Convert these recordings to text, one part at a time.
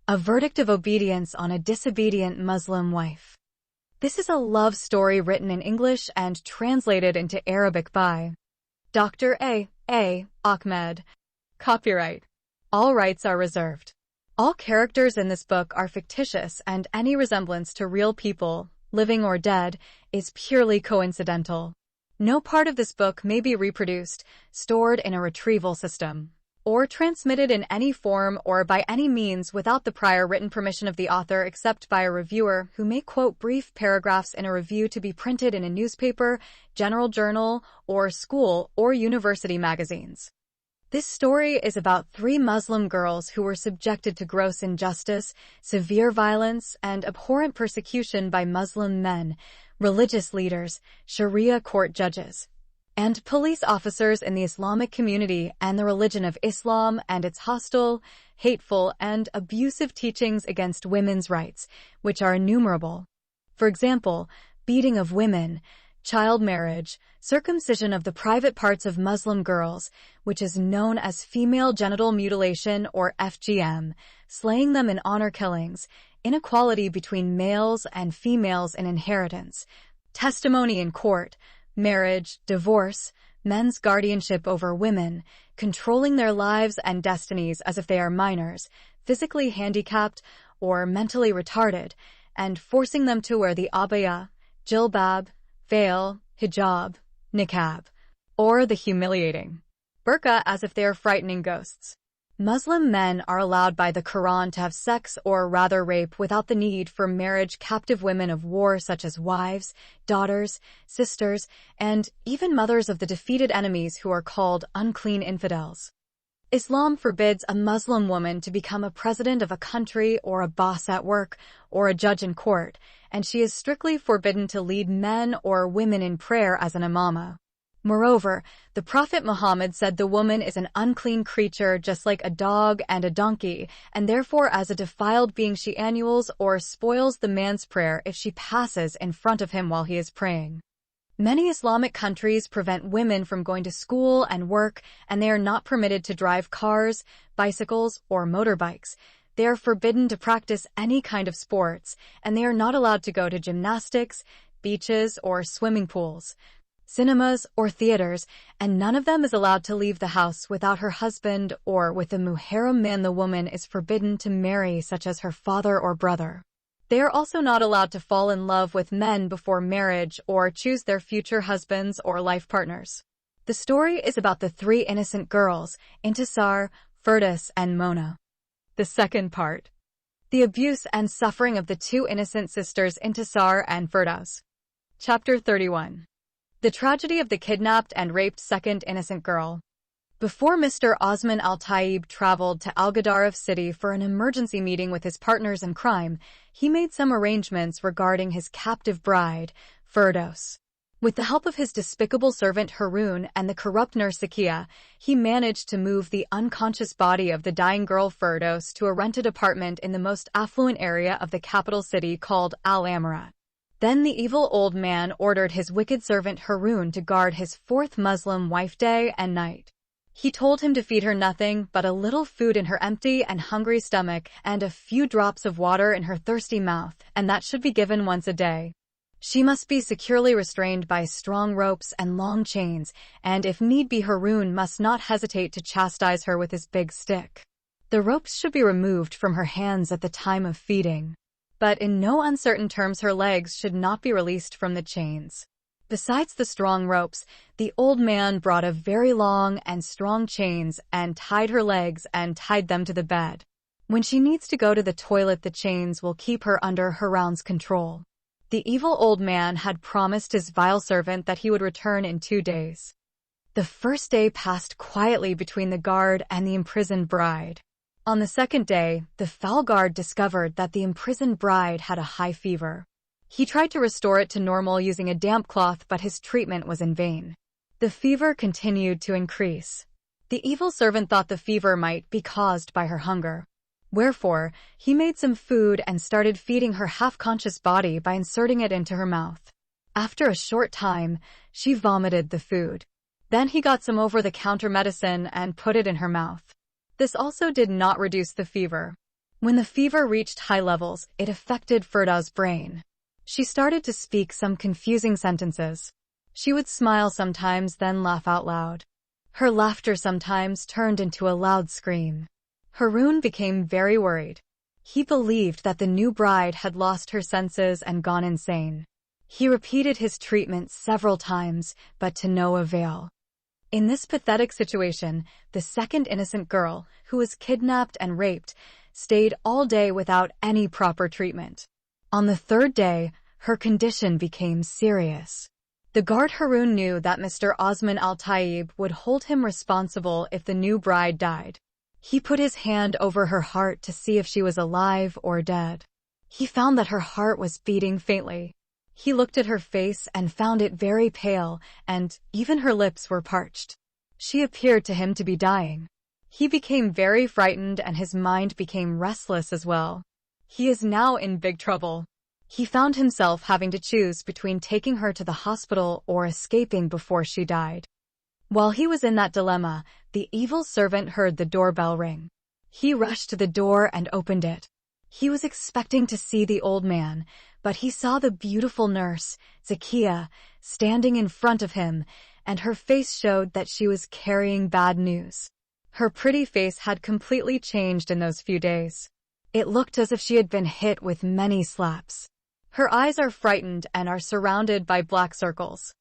A verdict of obedience on a disobedient Muslim wife. This is a love story written in English and translated into Arabic by Dr. A. Ahmed. Copyright. All rights are reserved. All characters in this book are fictitious, and any resemblance to real people, living or dead, is purely coincidental. No part of this book may be reproduced, stored in a retrieval system, or transmitted in any form or by any means without the prior written permission of the author, except by a reviewer who may quote brief paragraphs in a review to be printed in a newspaper, general journal, or school or university magazines. This story is about 3 Muslim girls who were subjected to gross injustice, severe violence, and abhorrent persecution by Muslim men, religious leaders, Sharia court judges, and police officers in the Islamic community and the religion of Islam and its hostile, hateful, and abusive teachings against women's rights, which are innumerable. For example, beating of women, child marriage, circumcision of the private parts of Muslim girls, which is known as female genital mutilation or FGM, slaying them in honor killings, inequality between males and females in inheritance, testimony in court, marriage, divorce, men's guardianship over women, controlling their lives and destinies as if they are minors, physically handicapped or mentally retarded, and forcing them to wear the abaya, jilbab, veil, hijab, niqab, or the humiliating burqa as if they are frightening ghosts. Muslim men are allowed by the Quran to have sex or rather rape without the need for marriage captive women of war such as wives, daughters, sisters, and even mothers of the defeated enemies who are called unclean infidels. Islam forbids a Muslim woman to become a president of a country or a boss at work or a judge in court, and she is strictly forbidden to lead men or women in prayer as an imama. Moreover, the Prophet Muhammad said the woman is an unclean creature just like a dog and a donkey, and therefore as a defiled being she annuls or spoils the man's prayer if she passes in front of him while he is praying. Many Islamic countries prevent women from going to school and work, and they are not permitted to drive cars, bicycles, or motorbikes. They are forbidden to practice any kind of sports, and they are not allowed to go to gymnastics, beaches, or swimming pools, cinemas, or theaters, and none of them is allowed to leave the house without her husband or with a muharram man. The woman is forbidden to marry, such as her father or brother. They are also not allowed to fall in love with men before marriage or choose their future husbands or life partners. The story is about the 3 innocent girls, Intisar, Firdaus, and Mona. The second part. The abuse and suffering of the 2 innocent sisters Intisar and Firdaus. Chapter 31. The tragedy of the kidnapped and raped second innocent girl. Before Mr. Osman Al-Taib traveled to Al-Gadarif city for an emergency meeting with his partners in crime, he made some arrangements regarding his captive bride, Firdaus. With the help of his despicable servant Harun and the corrupt nurse Sakia, he managed to move the unconscious body of the dying girl Firdaus to a rented apartment in the most affluent area of the capital city called Al-Amarat. Then the evil old man ordered his wicked servant Harun to guard his 4th Muslim wife day and night. He told him to feed her nothing but a little food in her empty and hungry stomach and a few drops of water in her thirsty mouth, and that should be given once a day. She must be securely restrained by strong ropes and long chains, and if need be, Harun must not hesitate to chastise her with his big stick. The ropes should be removed from her hands at the time of feeding, but in no uncertain terms her legs should not be released from the chains. Besides the strong ropes, the old man brought a very long and strong chains and tied her legs and tied them to the bed. When she needs to go to the toilet, the chains will keep her under Harun's control. The evil old man had promised his vile servant that he would return in 2 days. The first day passed quietly between the guard and the imprisoned bride. On the second day, the foul guard discovered that the imprisoned bride had a high fever. He tried to restore it to normal using a damp cloth, but his treatment was in vain. The fever continued to increase. The evil servant thought the fever might be caused by her hunger. Wherefore, he made some food and started feeding her half-conscious body by inserting it into her mouth. After a short time, she vomited the food. Then he got some over-the-counter medicine and put it in her mouth. This also did not reduce the fever. When the fever reached high levels, it affected Firdau's brain. She started to speak some confusing sentences. She would smile sometimes, then laugh out loud. Her laughter sometimes turned into a loud scream. Harun became very worried. He believed that the new bride had lost her senses and gone insane. He repeated his treatment several times, but to no avail. In this pathetic situation, the second innocent girl, who was kidnapped and raped, stayed all day without any proper treatment. On the third day, her condition became serious. The guard Harun knew that Mr. Osman Al-Taib would hold him responsible if the new bride died. He put his hand over her heart to see if she was alive or dead. He found that her heart was beating faintly. He looked at her face and found it very pale, and even her lips were parched. She appeared to him to be dying. He became very frightened and his mind became restless as well. He is now in big trouble. He found himself having to choose between taking her to the hospital or escaping before she died. While he was in that dilemma, the evil servant heard the doorbell ring. He rushed to the door and opened it. He was expecting to see the old man, but he saw the beautiful nurse, Zakia, standing in front of him, and her face showed that she was carrying bad news. Her pretty face had completely changed in those few days. It looked as if she had been hit with many slaps. Her eyes are frightened and are surrounded by black circles.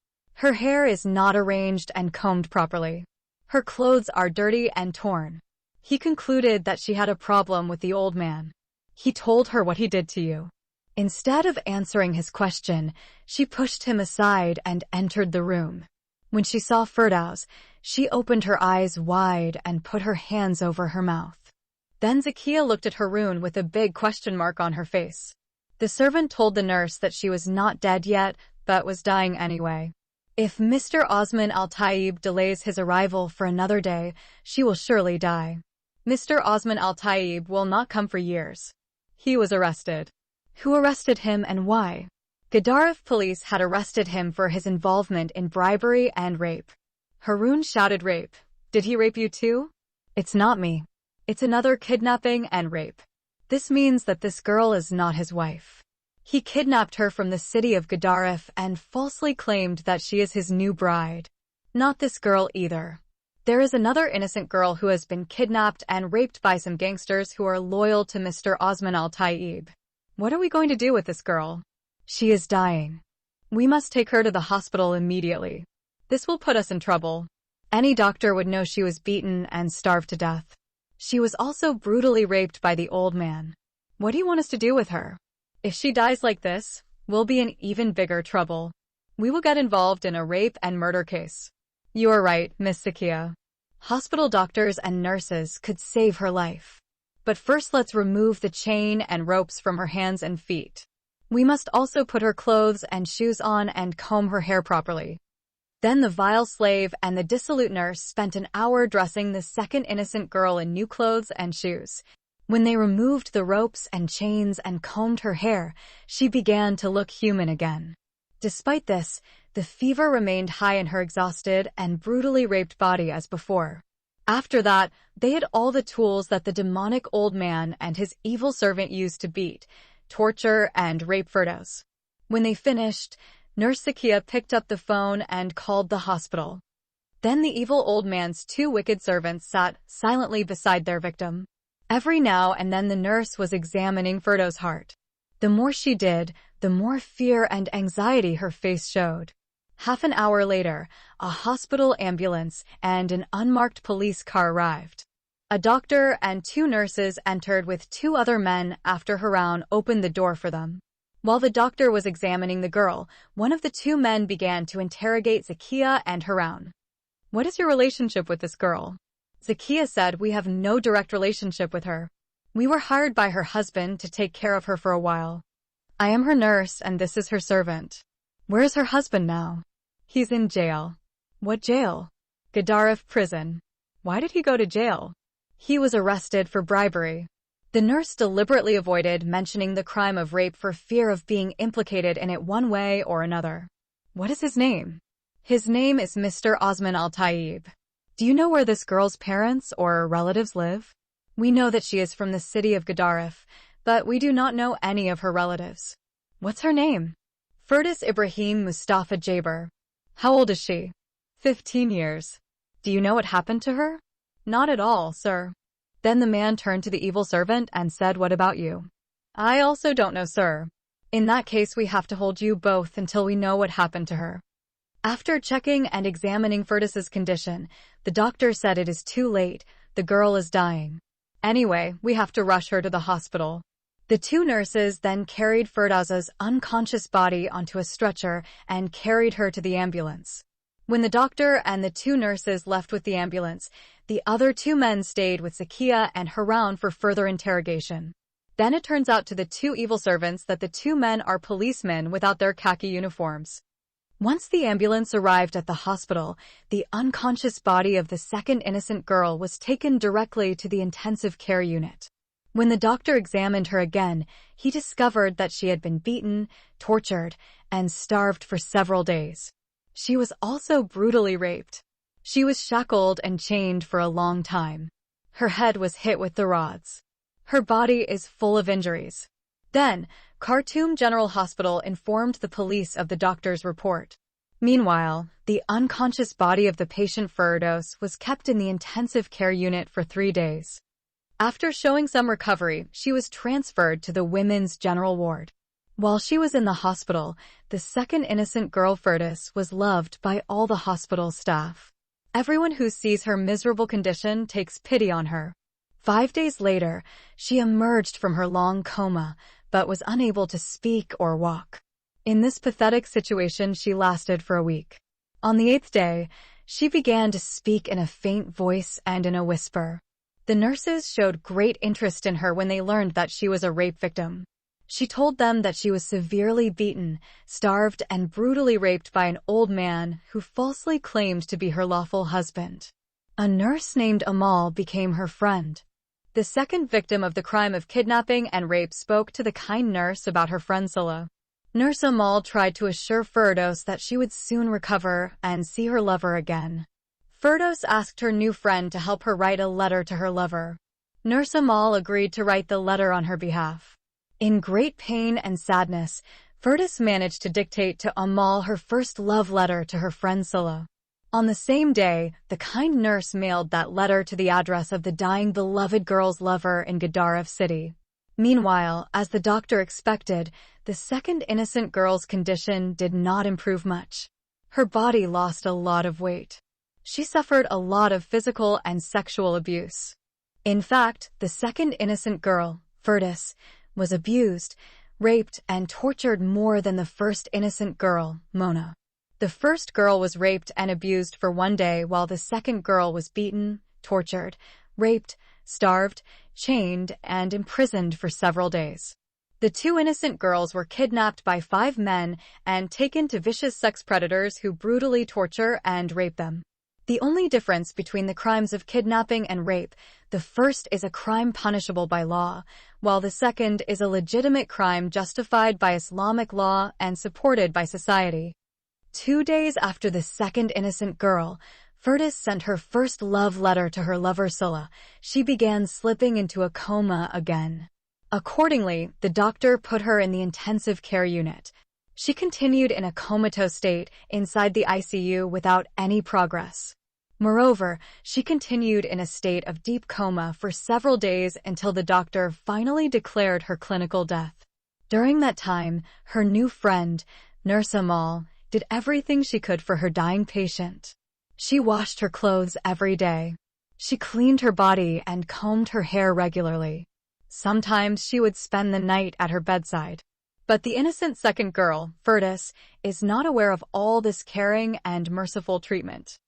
Her hair is not arranged and combed properly. Her clothes are dirty and torn. He concluded that she had a problem with the old man. He told her what he did to you. Instead of answering his question, she pushed him aside and entered the room. When she saw Firdaus, she opened her eyes wide and put her hands over her mouth. Then Zakia looked at Harun with a big question mark on her face. The servant told the nurse that she was not dead yet, but was dying anyway. If Mr. Osman Al-Taib delays his arrival for another day, she will surely die. Mr. Osman Al-Taib will not come for years. He was arrested. Who arrested him and why? Gaddarif police had arrested him for his involvement in bribery and rape. Harun shouted, "Rape? Did he rape you too?" "It's not me. It's another kidnapping and rape. This means that this girl is not his wife. He kidnapped her from the city of Gaddarif and falsely claimed that she is his new bride. Not this girl either. There is another innocent girl who has been kidnapped and raped by some gangsters who are loyal to Mr. Osman Al-Taib. What are we going to do with this girl? She is dying. We must take her to the hospital immediately. This will put us in trouble. Any doctor would know she was beaten and starved to death. She was also brutally raped by the old man. What do you want us to do with her? If she dies like this, we'll be in even bigger trouble. We will get involved in a rape and murder case." "You are right, Miss Zakia. Hospital doctors and nurses could save her life. But first let's remove the chain and ropes from her hands and feet. We must also put her clothes and shoes on and comb her hair properly." Then the vile slave and the dissolute nurse spent an hour dressing the second innocent girl in new clothes and shoes. When they removed the ropes and chains and combed her hair, she began to look human again. Despite this, the fever remained high in her exhausted and brutally raped body as before. After that, they had all the tools that the demonic old man and his evil servant used to beat, torture, and rape Firdaus. When they finished, Nurse Zakia picked up the phone and called the hospital. Then the evil old man's two wicked servants sat silently beside their victim. Every now and then the nurse was examining Firdaus' heart. The more she did, the more fear and anxiety her face showed. Half an hour later, a hospital ambulance and an unmarked police car arrived. A doctor and two nurses entered with two other men after Harun opened the door for them. While the doctor was examining the girl, one of the two men began to interrogate Zakia and Harun. "What is your relationship with this girl?" Zakia said, "We have no direct relationship with her. We were hired by her husband to take care of her for a while. I am her nurse and this is her servant." "Where is her husband now?" "He's in jail." "What jail?" "Gaddarif prison." "Why did he go to jail?" "He was arrested for bribery." The nurse deliberately avoided mentioning the crime of rape for fear of being implicated in it one way or another. "What is his name?" "His name is Mr. Osman Al-Taib." "Do you know where this girl's parents or relatives live?" We know that she is from the city of Gedaref, but we do not know any of her relatives. What's her name? Firdaus Ibrahim Mustafa Jaber. How old is she? 15 years. Do you know what happened to her? Not at all, sir. Then the man turned to the evil servant and said, what about you? I also don't know, sir. In that case, we have to hold you both until we know what happened to her. After checking and examining Firdaus's condition, the doctor said it is too late, the girl is dying. Anyway, we have to rush her to the hospital. The two nurses then carried Firdaus's unconscious body onto a stretcher and carried her to the ambulance. When the doctor and the two nurses left with the ambulance, the other two men stayed with Zakia and Harun for further interrogation. Then it turns out to the two evil servants that the two men are policemen without their khaki uniforms. Once the ambulance arrived at the hospital, the unconscious body of the second innocent girl was taken directly to the intensive care unit. When the doctor examined her again, he discovered that she had been beaten, tortured, and starved for several days. She was also brutally raped. She was shackled and chained for a long time. Her head was hit with the rods. Her body is full of injuries. Then, Khartoum General Hospital informed the police of the doctor's report. Meanwhile, the unconscious body of the patient Firdaus was kept in the intensive care unit for 3 days. After showing some recovery, she was transferred to the women's general ward. While she was in the hospital, the second innocent girl Firdaus was loved by all the hospital staff. Everyone who sees her miserable condition takes pity on her. 5 days later, she emerged from her long coma, but was unable to speak or walk. In this pathetic situation, she lasted for a week. On the 8th day, she began to speak in a faint voice and in a whisper. The nurses showed great interest in her when they learned that she was a rape victim. She told them that she was severely beaten, starved, and brutally raped by an old man who falsely claimed to be her lawful husband. A nurse named Amal became her friend. The second victim of the crime of kidnapping and rape spoke to the kind nurse about her friend Silla. Nurse Amal tried to assure Firdaus that she would soon recover and see her lover again. Firdaus asked her new friend to help her write a letter to her lover. Nurse Amal agreed to write the letter on her behalf. In great pain and sadness, Firdaus managed to dictate to Amal her first love letter to her friend Silla. On the same day, the kind nurse mailed that letter to the address of the dying beloved girl's lover in Gedaref city. Meanwhile, as the doctor expected, the second innocent girl's condition did not improve much. Her body lost a lot of weight. She suffered a lot of physical and sexual abuse. In fact, the second innocent girl, Firdaus, was abused, raped, and tortured more than the first innocent girl, Mona. The first girl was raped and abused for 1 day, while the second girl was beaten, tortured, raped, starved, chained, and imprisoned for several days. The two innocent girls were kidnapped by 5 men and taken to vicious sex predators who brutally torture and rape them. The only difference between the crimes of kidnapping and rape, the first is a crime punishable by law, while the second is a legitimate crime justified by Islamic law and supported by society. 2 days after the second innocent girl, Firdaus sent her first love letter to her lover Silla. She began slipping into a coma again. Accordingly, the doctor put her in the intensive care unit. She continued in a comatose state inside the ICU without any progress. Moreover, she continued in a state of deep coma for several days until the doctor finally declared her clinical death. During that time, her new friend, Nurse Amal, did everything she could for her dying patient. She washed her clothes every day. She cleaned her body and combed her hair regularly. Sometimes she would spend the night at her bedside. But the innocent second girl, Firdaus, is not aware of all this caring and merciful treatment.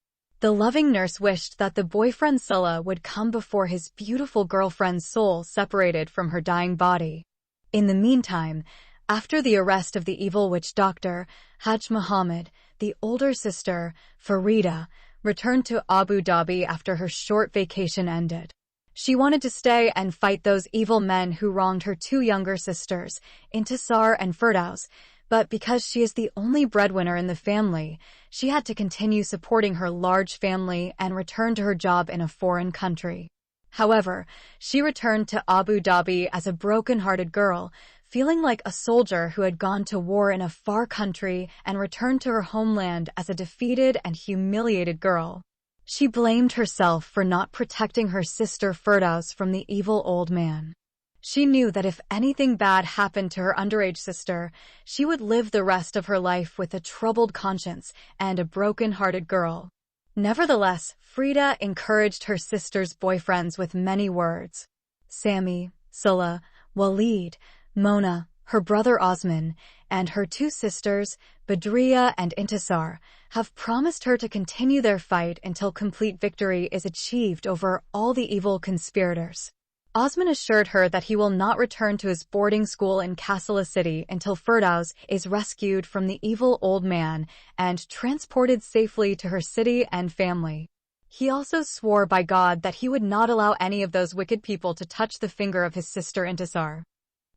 The loving nurse wished that the boyfriend Silla would come before his beautiful girlfriend's soul separated from her dying body. In the meantime, after the arrest of the evil witch doctor, Hajj Muhammad, the older sister, Farida, returned to Abu Dhabi after her short vacation ended. She wanted to stay and fight those evil men who wronged her 2 younger sisters, Intisar and Firdaus, but because she is the only breadwinner in the family, she had to continue supporting her large family and return to her job in a foreign country. However, she returned to Abu Dhabi as a broken-hearted girl, feeling like a soldier who had gone to war in a far country and returned to her homeland as a defeated and humiliated girl. She blamed herself for not protecting her sister Firdaus from the evil old man. She knew that if anything bad happened to her underage sister, she would live the rest of her life with a troubled conscience and a broken-hearted girl. Nevertheless, Frida encouraged her sister's boyfriends with many words. Sami, Salah, Walid, Mona, her brother Osman, and her two sisters, Badriya and Intisar, have promised her to continue their fight until complete victory is achieved over all the evil conspirators. Osman assured her that he will not return to his boarding school in Kassala City until Firdaus is rescued from the evil old man and transported safely to her city and family. He also swore by God that he would not allow any of those wicked people to touch the finger of his sister Intisar.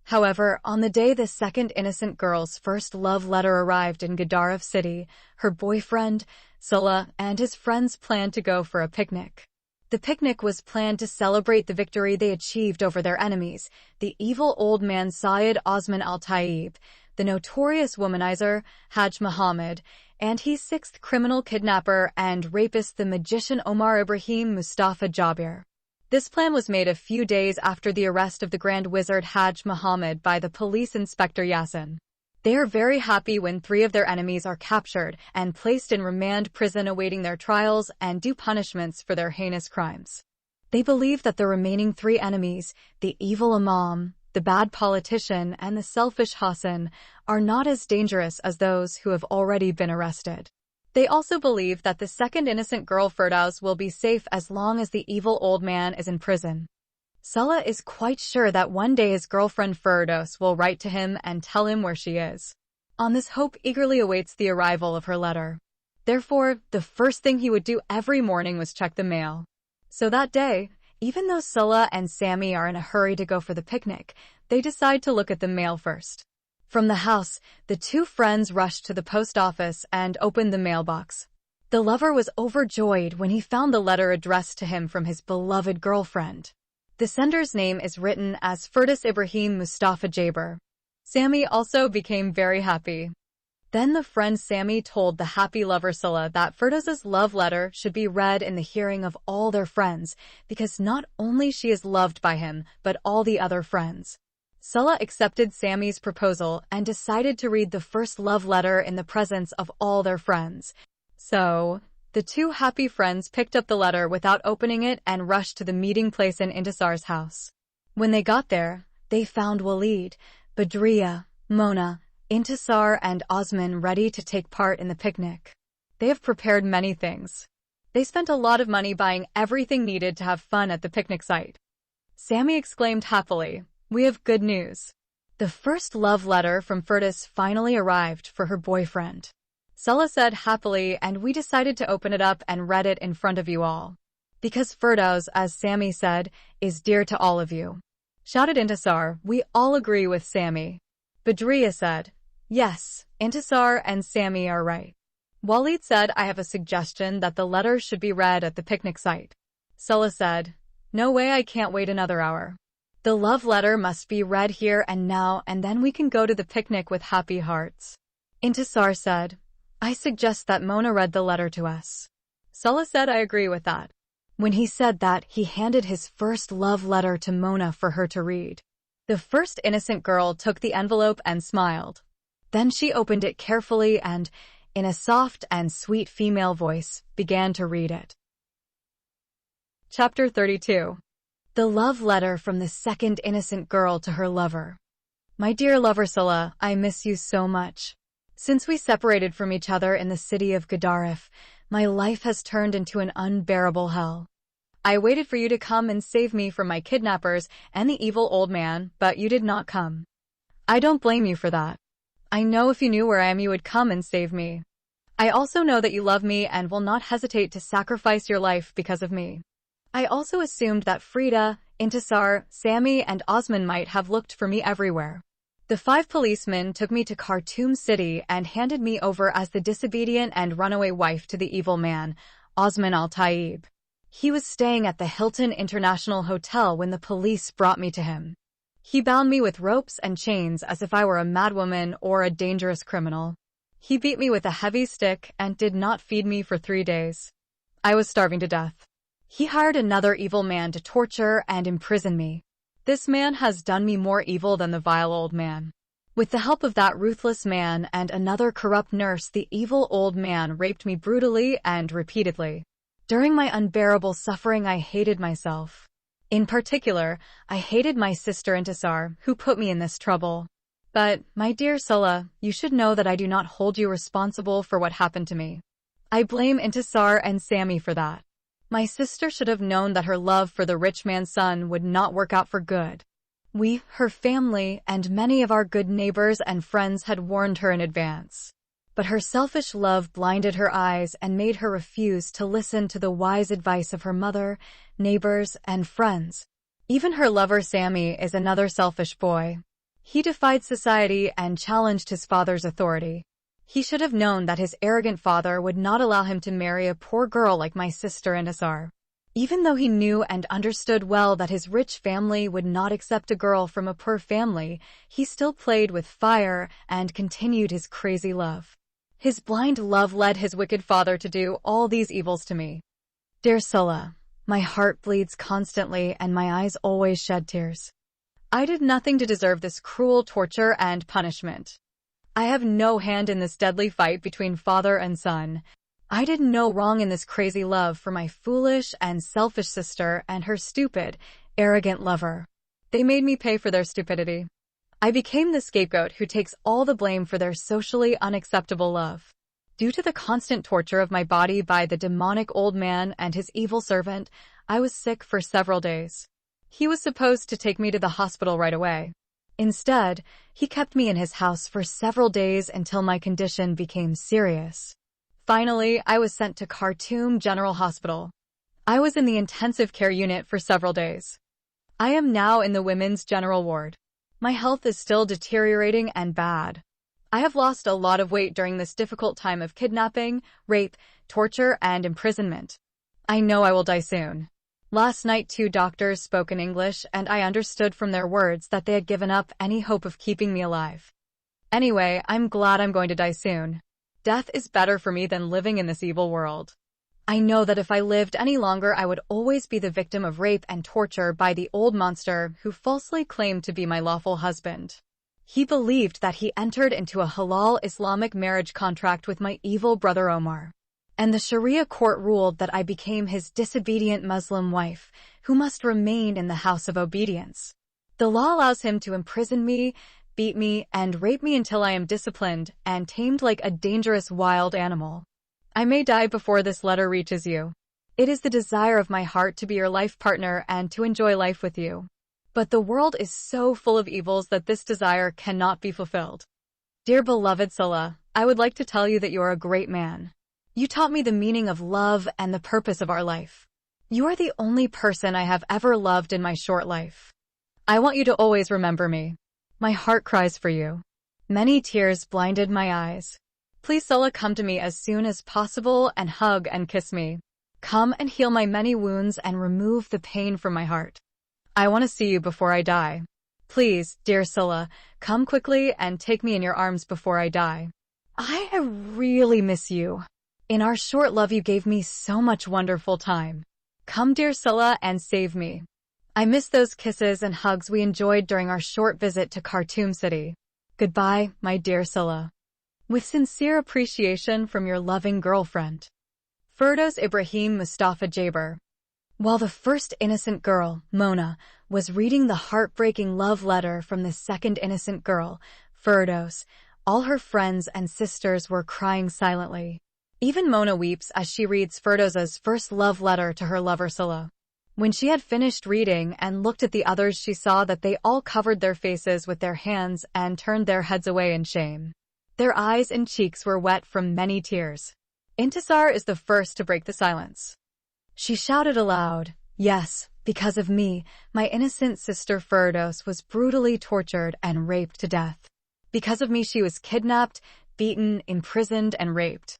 However, on the day the second innocent girl's first love letter arrived in Gadaref City, her boyfriend, Salah, and his friends planned to go for a picnic. The picnic was planned to celebrate the victory they achieved over their enemies, the evil old man Syed Osman al-Taib, the notorious womanizer Haj Muhammad, and his sixth criminal kidnapper and rapist the magician Omar Ibrahim Mustafa Jabir. This plan was made a few days after the arrest of the Grand Wizard Haj Muhammad by the police inspector Yasin. They are very happy when 3 of their enemies are captured and placed in remand prison awaiting their trials and due punishments for their heinous crimes. They believe that the remaining 3 enemies, the evil Imam, the bad politician, and the selfish Hassan, are not as dangerous as those who have already been arrested. They also believe that the second innocent girl Firdaus will be safe as long as the evil old man is in prison. Salah is quite sure that one day his girlfriend Firdaus will write to him and tell him where she is. On this hope eagerly awaits the arrival of her letter. Therefore, the first thing he would do every morning was check the mail. So that day, even though Salah and Sami are in a hurry to go for the picnic, they decide to look at the mail first. From the house, the 2 friends rushed to the post office and opened the mailbox. The lover was overjoyed when he found the letter addressed to him from his beloved girlfriend. The sender's name is written as Firdaus Ibrahim Mustafa Jabir. Sami also became very happy. Then the friend Sami told the happy lover Salah that Firdaus's love letter should be read in the hearing of all their friends, because not only she is loved by him, but all the other friends. Salah accepted Sami's proposal and decided to read the first love letter in the presence of all their friends. So, the 2 happy friends picked up the letter without opening it and rushed to the meeting place in Intisar's house. When they got there, they found Walid, Badriya, Mona, Intisar, and Osman ready to take part in the picnic. They have prepared many things. They spent a lot of money buying everything needed to have fun at the picnic site. Sami exclaimed happily, "We have good news." The first love letter from Firdaus finally arrived for her boyfriend. Salah said happily, and we decided to open it up and read it in front of you all. Because Firdaus, as Sami said, is dear to all of you. Shouted Intisar, "We all agree with Sami." Badriya said, "Yes, Intisar and Sami are right." Walid said, "I have a suggestion that the letter should be read at the picnic site." Salah said, "No way, I can't wait another hour. The love letter must be read here and now, and then we can go to the picnic with happy hearts." Intisar said, "I suggest that Mona read the letter to us." Salah said, "I agree with that." When he said that, he handed his first love letter to Mona for her to read. The first innocent girl took the envelope and smiled. Then she opened it carefully and, in a soft and sweet female voice, began to read it. Chapter 32. The love letter from the second innocent girl to her lover. My dear lover Salah, I miss you so much. Since we separated from each other in the city of Gadaref, my life has turned into an unbearable hell. I waited for you to come and save me from my kidnappers and the evil old man, but you did not come. I don't blame you for that. I know if you knew where I am, you would come and save me. I also know that you love me and will not hesitate to sacrifice your life because of me. I also assumed that Frida, Intisar, Sami, and Osman might have looked for me everywhere. The 5 policemen took me to Khartoum City and handed me over as the disobedient and runaway wife to the evil man, Osman al-Taib. He was staying at the Hilton International Hotel when the police brought me to him. He bound me with ropes and chains as if I were a madwoman or a dangerous criminal. He beat me with a heavy stick and did not feed me for 3 days. I was starving to death. He hired another evil man to torture and imprison me. This man has done me more evil than the vile old man. With the help of that ruthless man and another corrupt nurse, the evil old man raped me brutally and repeatedly. During my unbearable suffering, I hated myself. In particular, I hated my sister Intisar, who put me in this trouble. But, my dear Sulla, you should know that I do not hold you responsible for what happened to me. I blame Intisar and Sammy for that. My sister should have known that her love for the rich man's son would not work out for good. We, her family, and many of our good neighbors and friends had warned her in advance. But her selfish love blinded her eyes and made her refuse to listen to the wise advice of her mother, neighbors, and friends. Even her lover Sammy is another selfish boy. He defied society and challenged his father's authority. He should have known that his arrogant father would not allow him to marry a poor girl like my sister Intisar. Even though he knew and understood well that his rich family would not accept a girl from a poor family, he still played with fire and continued his crazy love. His blind love led his wicked father to do all these evils to me. Dear Sulla, my heart bleeds constantly and my eyes always shed tears. I did nothing to deserve this cruel torture and punishment. I have no hand in this deadly fight between father and son. I did no wrong in this crazy love for my foolish and selfish sister and her stupid, arrogant lover. They made me pay for their stupidity. I became the scapegoat who takes all the blame for their socially unacceptable love. Due to the constant torture of my body by the demonic old man and his evil servant, I was sick for several days. He was supposed to take me to the hospital right away. Instead, he kept me in his house for several days until my condition became serious. Finally, I was sent to Khartoum General Hospital. I was in the intensive care unit for several days. I am now in the women's general ward. My health is still deteriorating and bad. I have lost a lot of weight during this difficult time of kidnapping, rape, torture, and imprisonment. I know I will die soon. Last night 2 doctors spoke in English and I understood from their words that they had given up any hope of keeping me alive. Anyway, I'm glad I'm going to die soon. Death is better for me than living in this evil world. I know that if I lived any longer, I would always be the victim of rape and torture by the old monster who falsely claimed to be my lawful husband. He believed that he entered into a halal Islamic marriage contract with my evil brother Omar. And the Sharia court ruled that I became his disobedient Muslim wife, who must remain in the house of obedience. The law allows him to imprison me, beat me, and rape me until I am disciplined and tamed like a dangerous wild animal. I may die before this letter reaches you. It is the desire of my heart to be your life partner and to enjoy life with you. But the world is so full of evils that this desire cannot be fulfilled. Dear beloved Sulla, I would like to tell you that you are a great man. You taught me the meaning of love and the purpose of our life. You are the only person I have ever loved in my short life. I want you to always remember me. My heart cries for you. Many tears blinded my eyes. Please, Sulla, come to me as soon as possible and hug and kiss me. Come and heal my many wounds and remove the pain from my heart. I want to see you before I die. Please, dear Sulla, come quickly and take me in your arms before I die. I really miss you. In our short love, you gave me so much wonderful time. Come, dear Sulla, and save me. I miss those kisses and hugs we enjoyed during our short visit to Khartoum City. Goodbye, my dear Sulla. With sincere appreciation from your loving girlfriend, Firdos Ibrahim Mustafa Jaber. While the first innocent girl, Mona, was reading the heartbreaking love letter from the second innocent girl, Firdos, all her friends and sisters were crying silently. Even Mona weeps as she reads Firdos's first love letter to her lover Sulla. When she had finished reading and looked at the others, she saw that they all covered their faces with their hands and turned their heads away in shame. Their eyes and cheeks were wet from many tears. Intisar is the first to break the silence. She shouted aloud, "Yes, because of me, my innocent sister Firdos was brutally tortured and raped to death. Because of me, she was kidnapped, beaten, imprisoned, and raped."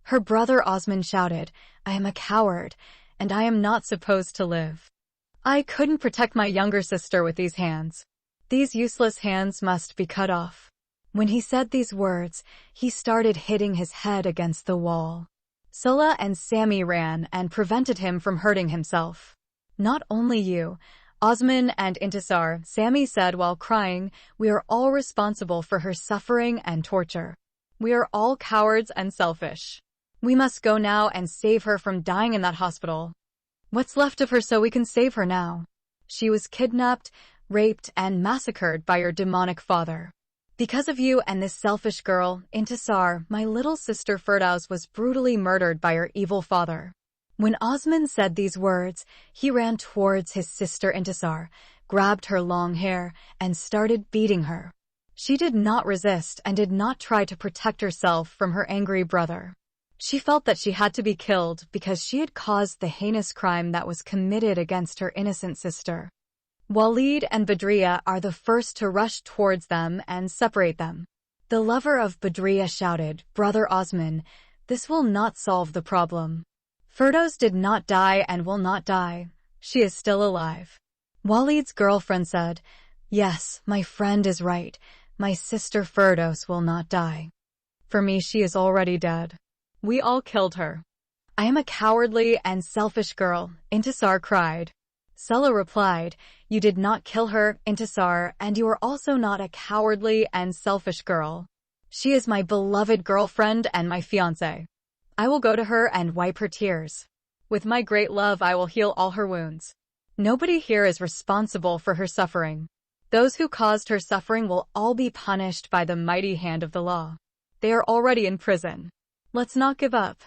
Her brother Osman shouted, "I am a coward, and I am not supposed to live. I couldn't protect my younger sister with these hands. These useless hands must be cut off. When he said these words, he started hitting his head against the wall. Sulla and Sammy ran and prevented him from hurting himself. Not only you, Osman and Intisar, Sammy said while crying, we are all responsible for her suffering and torture. We are all cowards and selfish. We must go now and save her from dying in that hospital. What's left of her so we can save her now? She was kidnapped, raped, and massacred by your demonic father. Because of you and this selfish girl, Intisar, my little sister Firdaus was brutally murdered by her evil father. When Osman said these words, he ran towards his sister Intisar, grabbed her long hair, and started beating her. She did not resist and did not try to protect herself from her angry brother. She felt that she had to be killed because she had caused the heinous crime that was committed against her innocent sister. Walid and Badriya are the first to rush towards them and separate them. The lover of Badriya shouted, "Brother Osman, this will not solve the problem. Firdaus did not die and will not die. She is still alive." Walid's girlfriend said, "Yes, my friend is right. My sister Firdaus will not die. For me, she is already dead. We all killed her." "I am a cowardly and selfish girl," Intisar cried. Sulla replied, "You did not kill her, Intisar, and you are also not a cowardly and selfish girl. She is my beloved girlfriend and my fiancé. I will go to her and wipe her tears. With my great love I will heal all her wounds. Nobody here is responsible for her suffering. Those who caused her suffering will all be punished by the mighty hand of the law. They are already in prison. Let's not give up.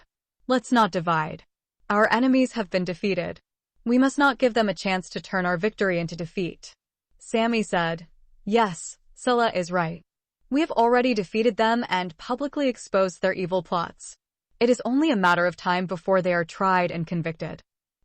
Let's not divide. Our enemies have been defeated. We must not give them a chance to turn our victory into defeat." Sammy said, "Yes, Sulla is right. We have already defeated them and publicly exposed their evil plots. It is only a matter of time before they are tried and convicted.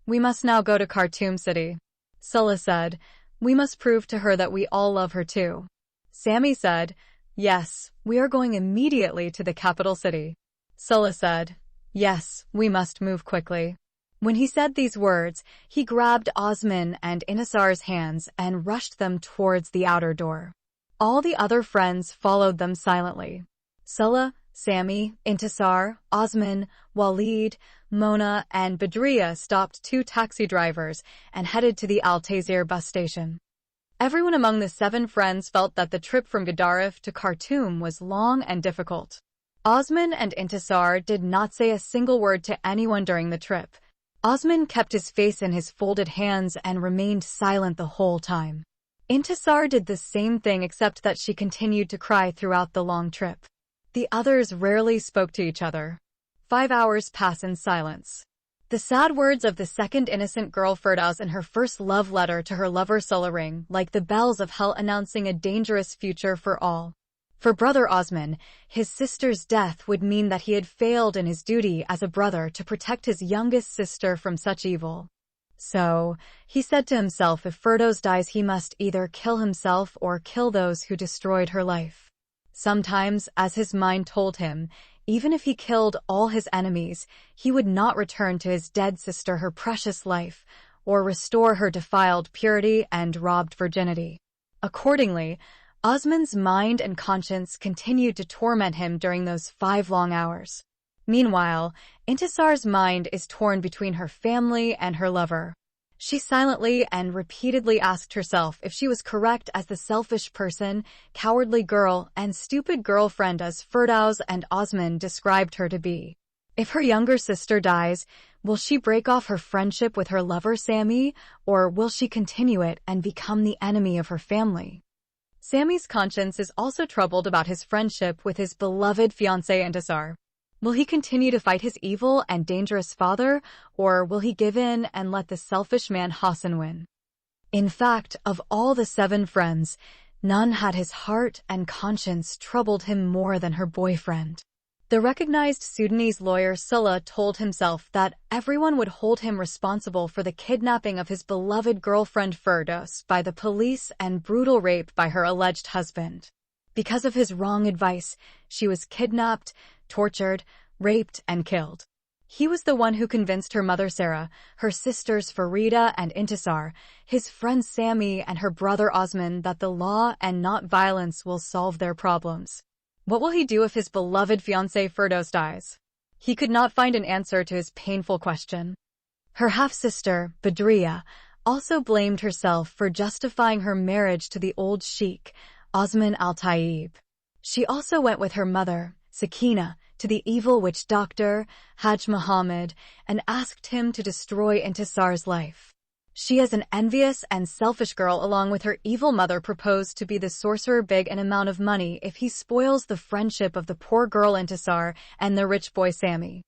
We must now go to Khartoum City." Sulla said, "We must prove to her that we all love her too." Sammy said, "Yes, we are going immediately to the capital city." Sulla said, "Yes, we must move quickly." When he said these words, he grabbed Osman and Intisar's hands and rushed them towards the outer door. All the other friends followed them silently. Sulla, Sammy, Intisar, Osman, Walid, Mona, and Badriya stopped 2 taxi drivers and headed to the Al-Tazir bus station. Everyone among the 7 friends felt that the trip from Gadaref to Khartoum was long and difficult. Osman and Intisar did not say a single word to anyone during the trip. Osman kept his face in his folded hands and remained silent the whole time. Intisar did the same thing except that she continued to cry throughout the long trip. The others rarely spoke to each other. 5 hours pass in silence. The sad words of the second innocent girl Firdaus in her first love letter to her lover Sulla ring like the bells of hell announcing a dangerous future for all. For brother Osman, his sister's death would mean that he had failed in his duty as a brother to protect his youngest sister from such evil. So, he said to himself if Firdaus dies he must either kill himself or kill those who destroyed her life. Sometimes, as his mind told him, even if he killed all his enemies, he would not return to his dead sister her precious life, or restore her defiled purity and robbed virginity. Accordingly, Osman's mind and conscience continued to torment him during those 5 long hours. Meanwhile, Intisar's mind is torn between her family and her lover. She silently and repeatedly asked herself if she was correct as the selfish person, cowardly girl, and stupid girlfriend as Firdaus and Osman described her to be. If her younger sister dies, will she break off her friendship with her lover Sammy, or will she continue it and become the enemy of her family? Sammy's conscience is also troubled about his friendship with his beloved fiancé Intisar. Will he continue to fight his evil and dangerous father, or will he give in and let the selfish man Hassan win? In fact, of all the 7 friends, none had his heart and conscience troubled him more than her boyfriend. The recognized Sudanese lawyer Sulla told himself that everyone would hold him responsible for the kidnapping of his beloved girlfriend Firdaus by the police and brutal rape by her alleged husband. Because of his wrong advice, she was kidnapped, tortured, raped, and killed. He was the one who convinced her mother Sarah, her sisters Farida and Intisar, his friend Sammy and her brother Osman that the law and not violence will solve their problems. What will he do if his beloved fiancé Firdos dies? He could not find an answer to his painful question. Her half-sister, Badriya, also blamed herself for justifying her marriage to the old sheikh, Osman al-Tayyib. She also went with her mother, Sakina, to the evil witch doctor, Hajj Muhammad, and asked him to destroy Intisar's life. She, as an envious and selfish girl along with her evil mother, proposed to be the sorcerer big an amount of money if he spoils the friendship of the poor girl Intisar and the rich boy Sammy.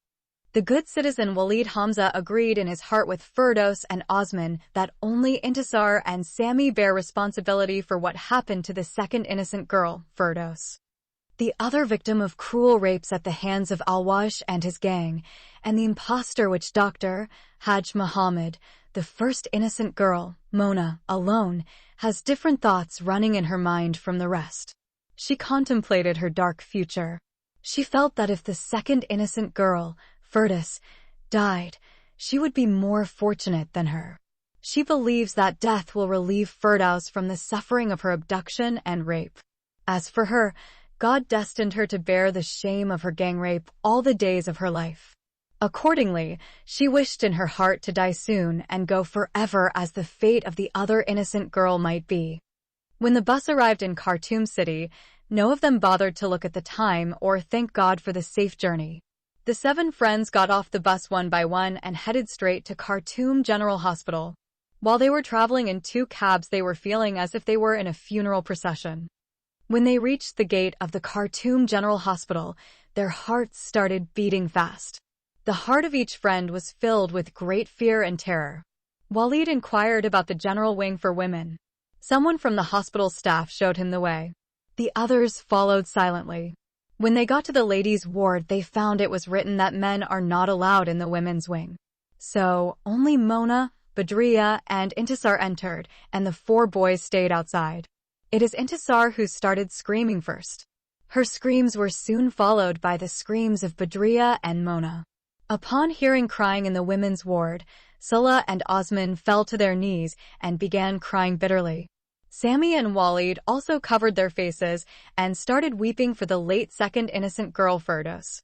The good citizen Walid Hamza agreed in his heart with Firdos and Osman that only Intisar and Sammy bear responsibility for what happened to the second innocent girl, Firdos, the other victim of cruel rapes at the hands of Alwash and his gang, and the imposter witch doctor, Hajj Muhammad, the first innocent girl, Mona, alone, has different thoughts running in her mind from the rest. She contemplated her dark future. She felt that if the second innocent girl, Firdos, died, she would be more fortunate than her. She believes that death will relieve Firdos from the suffering of her abduction and rape. As for her, God destined her to bear the shame of her gang rape all the days of her life. Accordingly, she wished in her heart to die soon and go forever as the fate of the other innocent girl might be. When the bus arrived in Khartoum City, no of them bothered to look at the time or thank God for the safe journey. The 7 friends got off the bus one by one and headed straight to Khartoum General Hospital. While they were traveling in 2 cabs, they were feeling as if they were in a funeral procession. When they reached the gate of the Khartoum General Hospital, their hearts started beating fast. The heart of each friend was filled with great fear and terror. Walid inquired about the general wing for women. Someone from the hospital staff showed him the way. The others followed silently. When they got to the ladies' ward, they found it was written that men are not allowed in the women's wing. So, only Mona, Badriya, and Intisar entered, and the 4 boys stayed outside. It is Intisar who started screaming first. Her screams were soon followed by the screams of Badriya and Mona. Upon hearing crying in the women's ward, Salah and Osman fell to their knees and began crying bitterly. Sammy and Walid also covered their faces and started weeping for the late second innocent girl Firdos.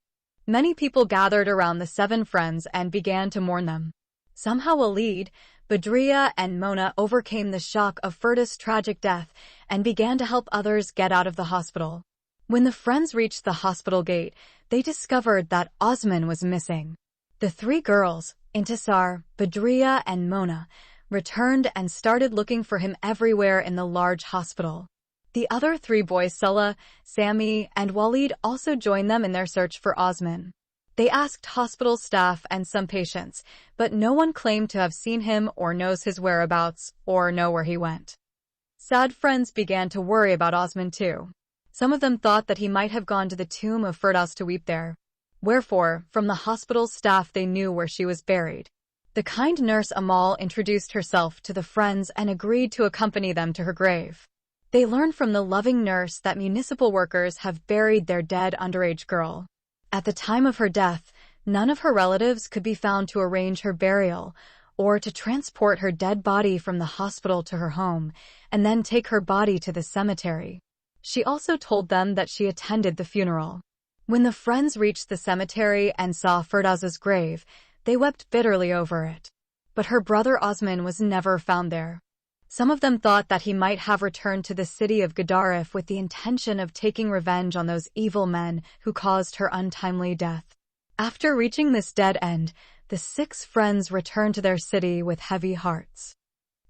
Many people gathered around the 7 friends and began to mourn them. Somehow Walid, Badriya, and Mona overcame the shock of Firdos' tragic death and began to help others get out of the hospital. When the friends reached the hospital gate, they discovered that Osman was missing. The 3 girls, Intisar, Badriya, and Mona, returned and started looking for him everywhere in the large hospital. The other 3 boys, Salah, Sammy, and Walid, also joined them in their search for Osman. They asked hospital staff and some patients, but no one claimed to have seen him or knows his whereabouts or know where he went. Sad friends began to worry about Osman too. Some of them thought that he might have gone to the tomb of Firdos to weep there. Wherefore, from the hospital staff they knew where she was buried. The kind nurse Amal introduced herself to the friends and agreed to accompany them to her grave. They learned from the loving nurse that municipal workers have buried their dead underage girl. At the time of her death, none of her relatives could be found to arrange her burial or to transport her dead body from the hospital to her home and then take her body to the cemetery. She also told them that she attended the funeral. When the friends reached the cemetery and saw Firdos's grave, they wept bitterly over it. But her brother Osman was never found there. Some of them thought that he might have returned to the city of Gedaref with the intention of taking revenge on those evil men who caused her untimely death. After reaching this dead end, the 6 friends returned to their city with heavy hearts.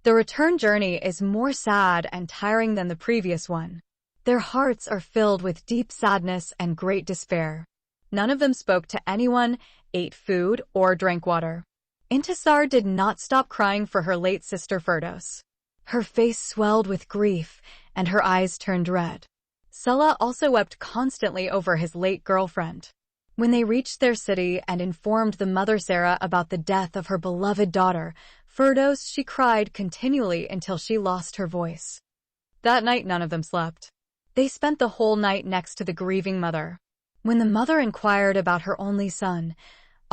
The return journey is more sad and tiring than the previous one. Their hearts are filled with deep sadness and great despair. None of them spoke to anyone, ate food, or drank water. Intisar did not stop crying for her late sister Firdos. Her face swelled with grief, and her eyes turned red. Salah also wept constantly over his late girlfriend. When they reached their city and informed the mother Sarah about the death of her beloved daughter, Firdos, she cried continually until she lost her voice. That night none of them slept. They spent the whole night next to the grieving mother. When the mother inquired about her only son,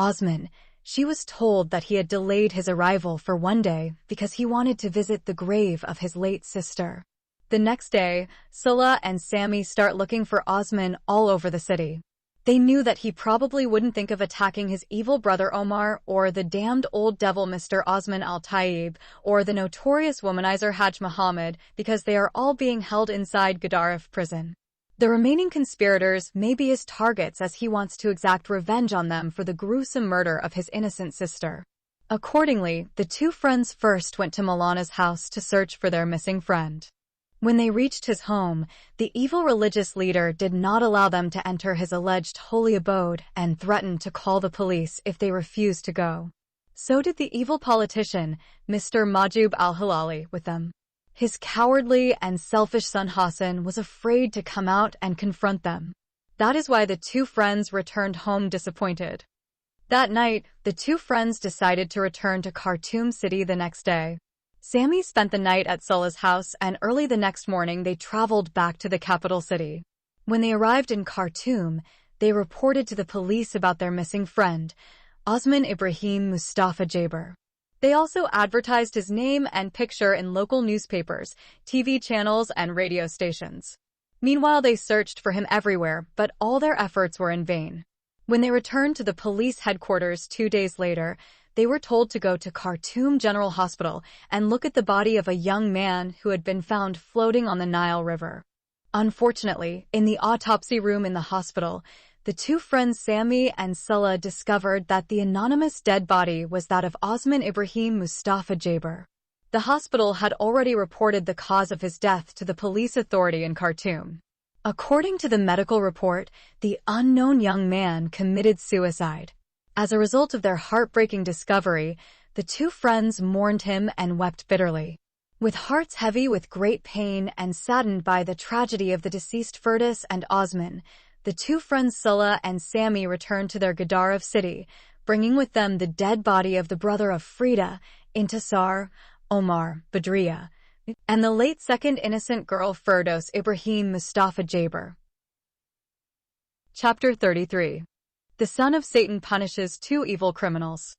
Osman. She was told that he had delayed his arrival for one day because he wanted to visit the grave of his late sister. The next day, Scylla and Sammy start looking for Osman all over the city. They knew that he probably wouldn't think of attacking his evil brother Omar, or the damned old devil Mr. Osman al-Taib, or the notorious womanizer Hajj Muhammad, because they are all being held inside Gaddarif prison. The remaining conspirators may be his targets, as he wants to exact revenge on them for the gruesome murder of his innocent sister. Accordingly, the two friends first went to Milana's house to search for their missing friend. When they reached his home, the evil religious leader did not allow them to enter his alleged holy abode and threatened to call the police if they refused to go. So did the evil politician, Mr. Majub al-Hilali, with them. His cowardly and selfish son Hassan was afraid to come out and confront them. That is why the two friends returned home disappointed. That night, the two friends decided to return to Khartoum City the next day. Sammy spent the night at Scylla's house, and early the next morning they traveled back to the capital city. When they arrived in Khartoum, they reported to the police about their missing friend, Osman Ibrahim Mustafa Jaber. They also advertised his name and picture in local newspapers, TV channels, and radio stations. Meanwhile, they searched for him everywhere, but all their efforts were in vain. When they returned to the police headquarters 2 days later, they were told to go to Khartoum General Hospital and look at the body of a young man who had been found floating on the Nile River. Unfortunately, in the autopsy room in the hospital, the two friends Sammy and Scylla discovered that the anonymous dead body was that of Osman Ibrahim Mustafa Jaber. The hospital had already reported the cause of his death to the police authority in Khartoum. According to the medical report, the unknown young man committed suicide. As a result of their heartbreaking discovery, the two friends mourned him and wept bitterly. With hearts heavy with great pain and saddened by the tragedy of the deceased Fergus and Osman, the two friends Scylla and Sammy returned to their Gaddarif city, bringing with them the dead body of the brother of Frida, Intisar, Omar, Badriya, and the late second innocent girl Firdos Ibrahim Mustafa Jaber. Chapter 33. The son of Satan punishes two evil criminals.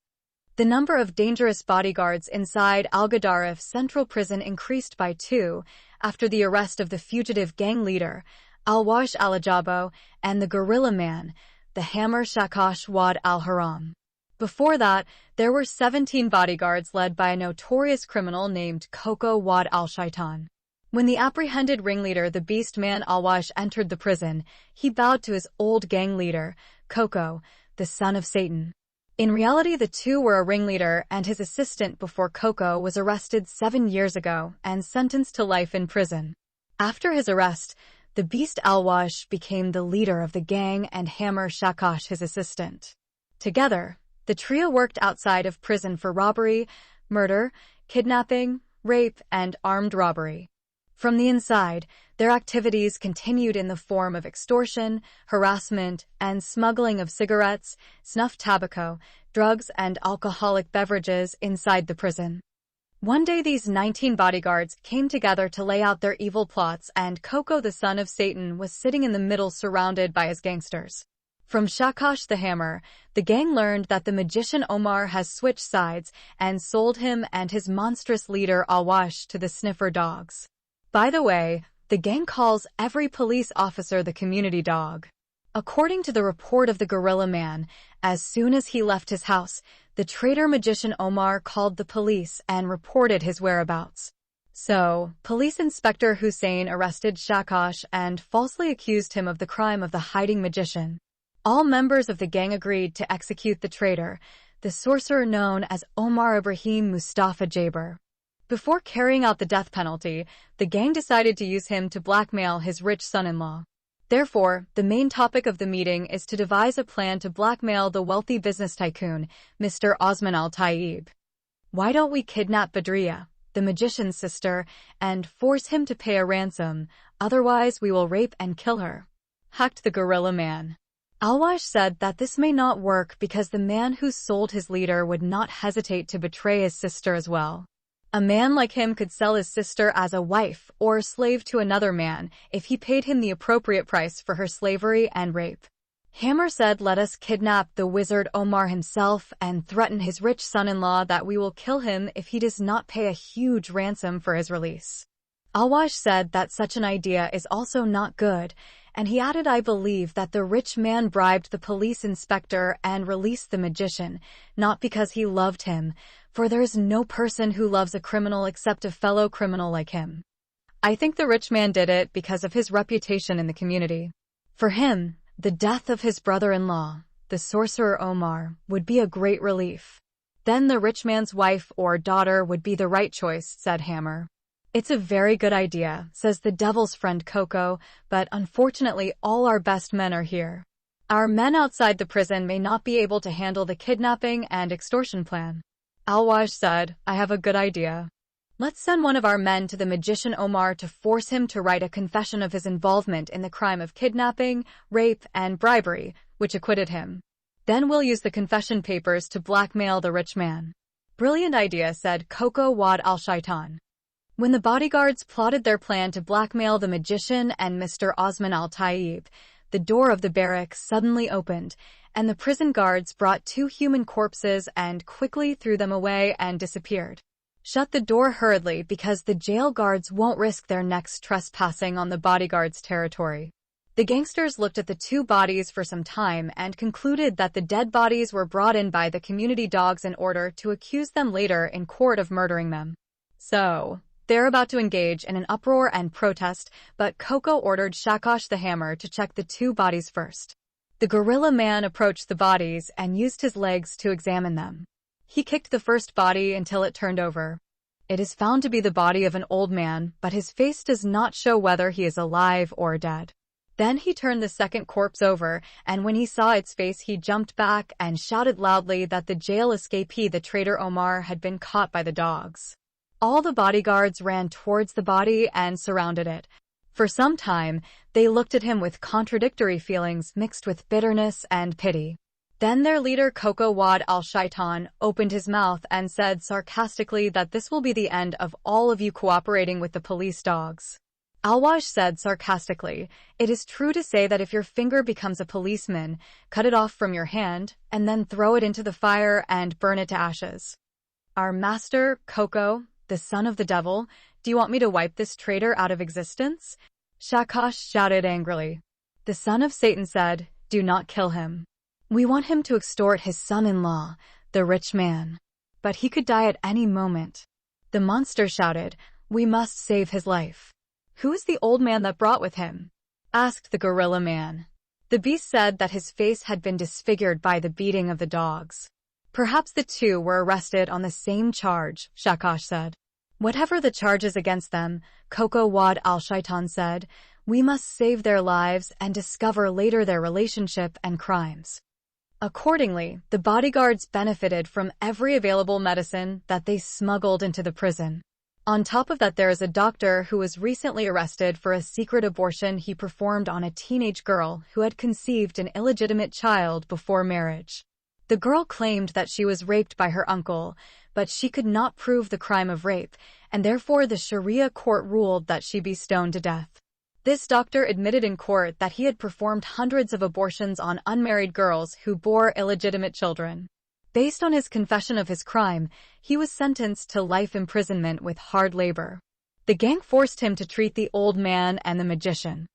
The number of dangerous bodyguards inside Al-Gaddarif Central Prison increased by 2 after the arrest of the fugitive gang leader, Al-Wash al-Ajabo, and the guerrilla man, the hammer Shakash Wad al-Haram. Before that, there were 17 bodyguards led by a notorious criminal named Koko Wad al-Shaitan. When the apprehended ringleader, the beast man Al-Wash, entered the prison, he bowed to his old gang leader, Koko, the son of Satan. In reality, the two were a ringleader and his assistant before Koko was arrested 7 years ago and sentenced to life in prison. After his arrest, the beast Al-Wash became the leader of the gang and Hammer Shakash his assistant. Together, the trio worked outside of prison for robbery, murder, kidnapping, rape, and armed robbery. From the inside, their activities continued in the form of extortion, harassment, and smuggling of cigarettes, snuff tobacco, drugs, and alcoholic beverages inside the prison. One day these 19 bodyguards came together to lay out their evil plots, and Koko the son of Satan was sitting in the middle surrounded by his gangsters. From Shakash the Hammer, the gang learned that the magician Omar has switched sides and sold him and his monstrous leader Al-Wash to the sniffer dogs. By the way, the gang calls every police officer the community dog. According to the report of the gorilla man, as soon as he left his house, the traitor magician Omar called the police and reported his whereabouts. So, Police Inspector Hussein arrested Shakash and falsely accused him of the crime of the hiding magician. All members of the gang agreed to execute the traitor, the sorcerer known as Omar Ibrahim Mustafa Jaber. Before carrying out the death penalty, the gang decided to use him to blackmail his rich son-in-law. Therefore, the main topic of the meeting is to devise a plan to blackmail the wealthy business tycoon, Mr. Osman al-Taib. Why don't we kidnap Badriya, the magician's sister, and force him to pay a ransom, otherwise we will rape and kill her? Hacked the gorilla man. Al-Wash said that this may not work because the man who sold his leader would not hesitate to betray his sister as well. A man like him could sell his sister as a wife or a slave to another man if he paid him the appropriate price for her slavery and rape. Hammer said, "Let us kidnap the wizard Omar himself and threaten his rich son-in-law that we will kill him if he does not pay a huge ransom for his release." Alwash said that such an idea is also not good, and he added, "I believe that the rich man bribed the police inspector and released the magician, not because he loved him, for there is no person who loves a criminal except a fellow criminal like him. I think the rich man did it because of his reputation in the community. For him, the death of his brother-in-law, the sorcerer Omar, would be a great relief. Then the rich man's wife or daughter would be the right choice," said Hammer. "It's a very good idea," says the devil's friend Coco, "but unfortunately all our best men are here. Our men outside the prison may not be able to handle the kidnapping and extortion plan." Alwaj said, "I have a good idea. Let's send one of our men to the magician Omar to force him to write a confession of his involvement in the crime of kidnapping, rape, and bribery, which acquitted him. Then we'll use the confession papers to blackmail the rich man." "Brilliant idea," said Coco Wad al-Shaitan. When the bodyguards plotted their plan to blackmail the magician and Mr. Osman al-Tayyib, the door of the barrack suddenly opened, and the prison guards brought 2 human corpses and quickly threw them away and disappeared. "Shut the door hurriedly because the jail guards won't risk their necks trespassing on the bodyguards' territory." The gangsters looked at the 2 bodies for some time and concluded that the dead bodies were brought in by the community dogs in order to accuse them later in court of murdering them. So they're about to engage in an uproar and protest, but Coco ordered Shakash the Hammer to check the 2 bodies first. The gorilla man approached the bodies and used his legs to examine them. He kicked the first body until it turned over. It is found to be the body of an old man, but his face does not show whether he is alive or dead. Then he turned the second corpse over, and when he saw its face he jumped back and shouted loudly that the jail escapee, the traitor Omar, had been caught by the dogs. All the bodyguards ran towards the body and surrounded it. For some time, they looked at him with contradictory feelings mixed with bitterness and pity. Then their leader Coco Wad al-Shaitan opened his mouth and said sarcastically that this will be the end of all of you cooperating with the police dogs. Alwaj said sarcastically, "It is true to say that if your finger becomes a policeman, cut it off from your hand, and then throw it into the fire and burn it to ashes." "Our master, Coco, the son of the devil, do you want me to wipe this traitor out of existence?" Shakash shouted angrily. The son of Satan said, "Do not kill him. We want him to extort his son-in-law, the rich man. But he could die at any moment." The monster shouted, "We must save his life." "Who is the old man that brought with him?" asked the gorilla man. The beast said that his face had been disfigured by the beating of the dogs. "Perhaps the 2 were arrested on the same charge," Shakash said. "Whatever the charges against them," Coco Wad al-Shaitan said, "we must save their lives and discover later their relationship and crimes." Accordingly, the bodyguards benefited from every available medicine that they smuggled into the prison. On top of that, there is a doctor who was recently arrested for a secret abortion he performed on a teenage girl who had conceived an illegitimate child before marriage. The girl claimed that she was raped by her uncle, but she could not prove the crime of rape, and therefore the Sharia court ruled that she be stoned to death. This doctor admitted in court that he had performed hundreds of abortions on unmarried girls who bore illegitimate children. Based on his confession of his crime, he was sentenced to life imprisonment with hard labor. The gang forced him to treat the old man and the magician.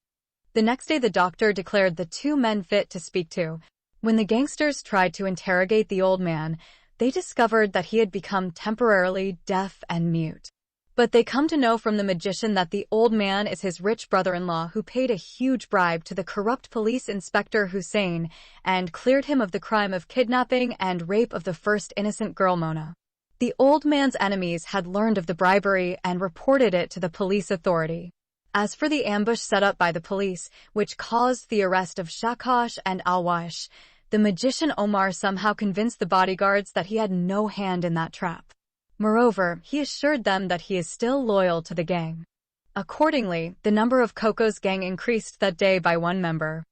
The next day the doctor declared the 2 men fit to speak to. When the gangsters tried to interrogate the old man, they discovered that he had become temporarily deaf and mute. But they come to know from the magician that the old man is his rich brother-in-law who paid a huge bribe to the corrupt police inspector Hussein and cleared him of the crime of kidnapping and rape of the first innocent girl Mona. The old man's enemies had learned of the bribery and reported it to the police authority. As for the ambush set up by the police, which caused the arrest of Shakash and Alwash, the magician Omar somehow convinced the bodyguards that he had no hand in that trap. Moreover, he assured them that he is still loyal to the gang. Accordingly, the number of Coco's gang increased that day by 1 member.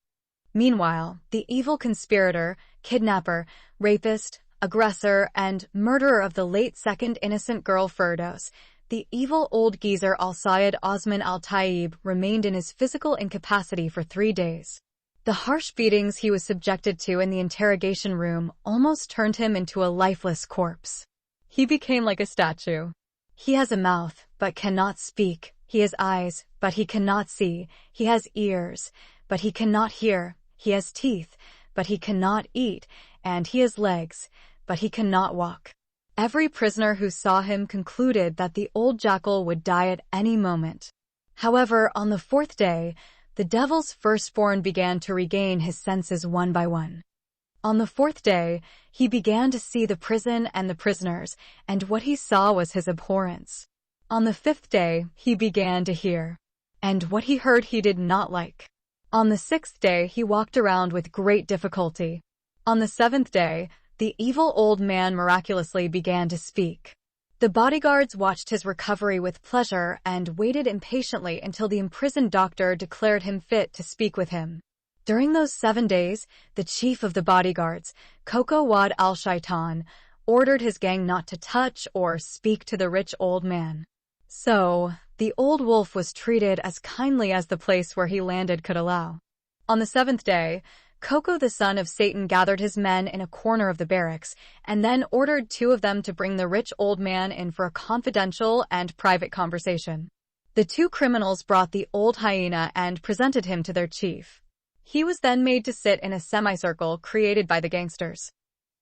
Meanwhile, the evil conspirator, kidnapper, rapist, aggressor, and murderer of the late second innocent girl Firdos, the evil old geezer Al-Sayed Osman al-Tayyib, remained in his physical incapacity for 3 days. The harsh beatings he was subjected to in the interrogation room almost turned him into a lifeless corpse. He became like a statue. He has a mouth, but cannot speak. He has eyes, but he cannot see. He has ears, but he cannot hear. He has teeth, but he cannot eat. And he has legs, but he cannot walk. Every prisoner who saw him concluded that the old jackal would die at any moment. However, on the fourth day, the devil's firstborn began to regain his senses one by one. On the fourth day, he began to see the prison and the prisoners, and what he saw was his abhorrence. On the fifth day, he began to hear, and what he heard he did not like. On the sixth day, he walked around with great difficulty. On the seventh day, the evil old man miraculously began to speak. The bodyguards watched his recovery with pleasure and waited impatiently until the imprisoned doctor declared him fit to speak with him. During those 7 days, the chief of the bodyguards, Koko Wad al-Shaitan, ordered his gang not to touch or speak to the rich old man. So, the old wolf was treated as kindly as the place where he landed could allow. On the 7th day, Koko the son of Satan gathered his men in a corner of the barracks and then ordered 2 of them to bring the rich old man in for a confidential and private conversation. The 2 criminals brought the old hyena and presented him to their chief. He was then made to sit in a semicircle created by the gangsters.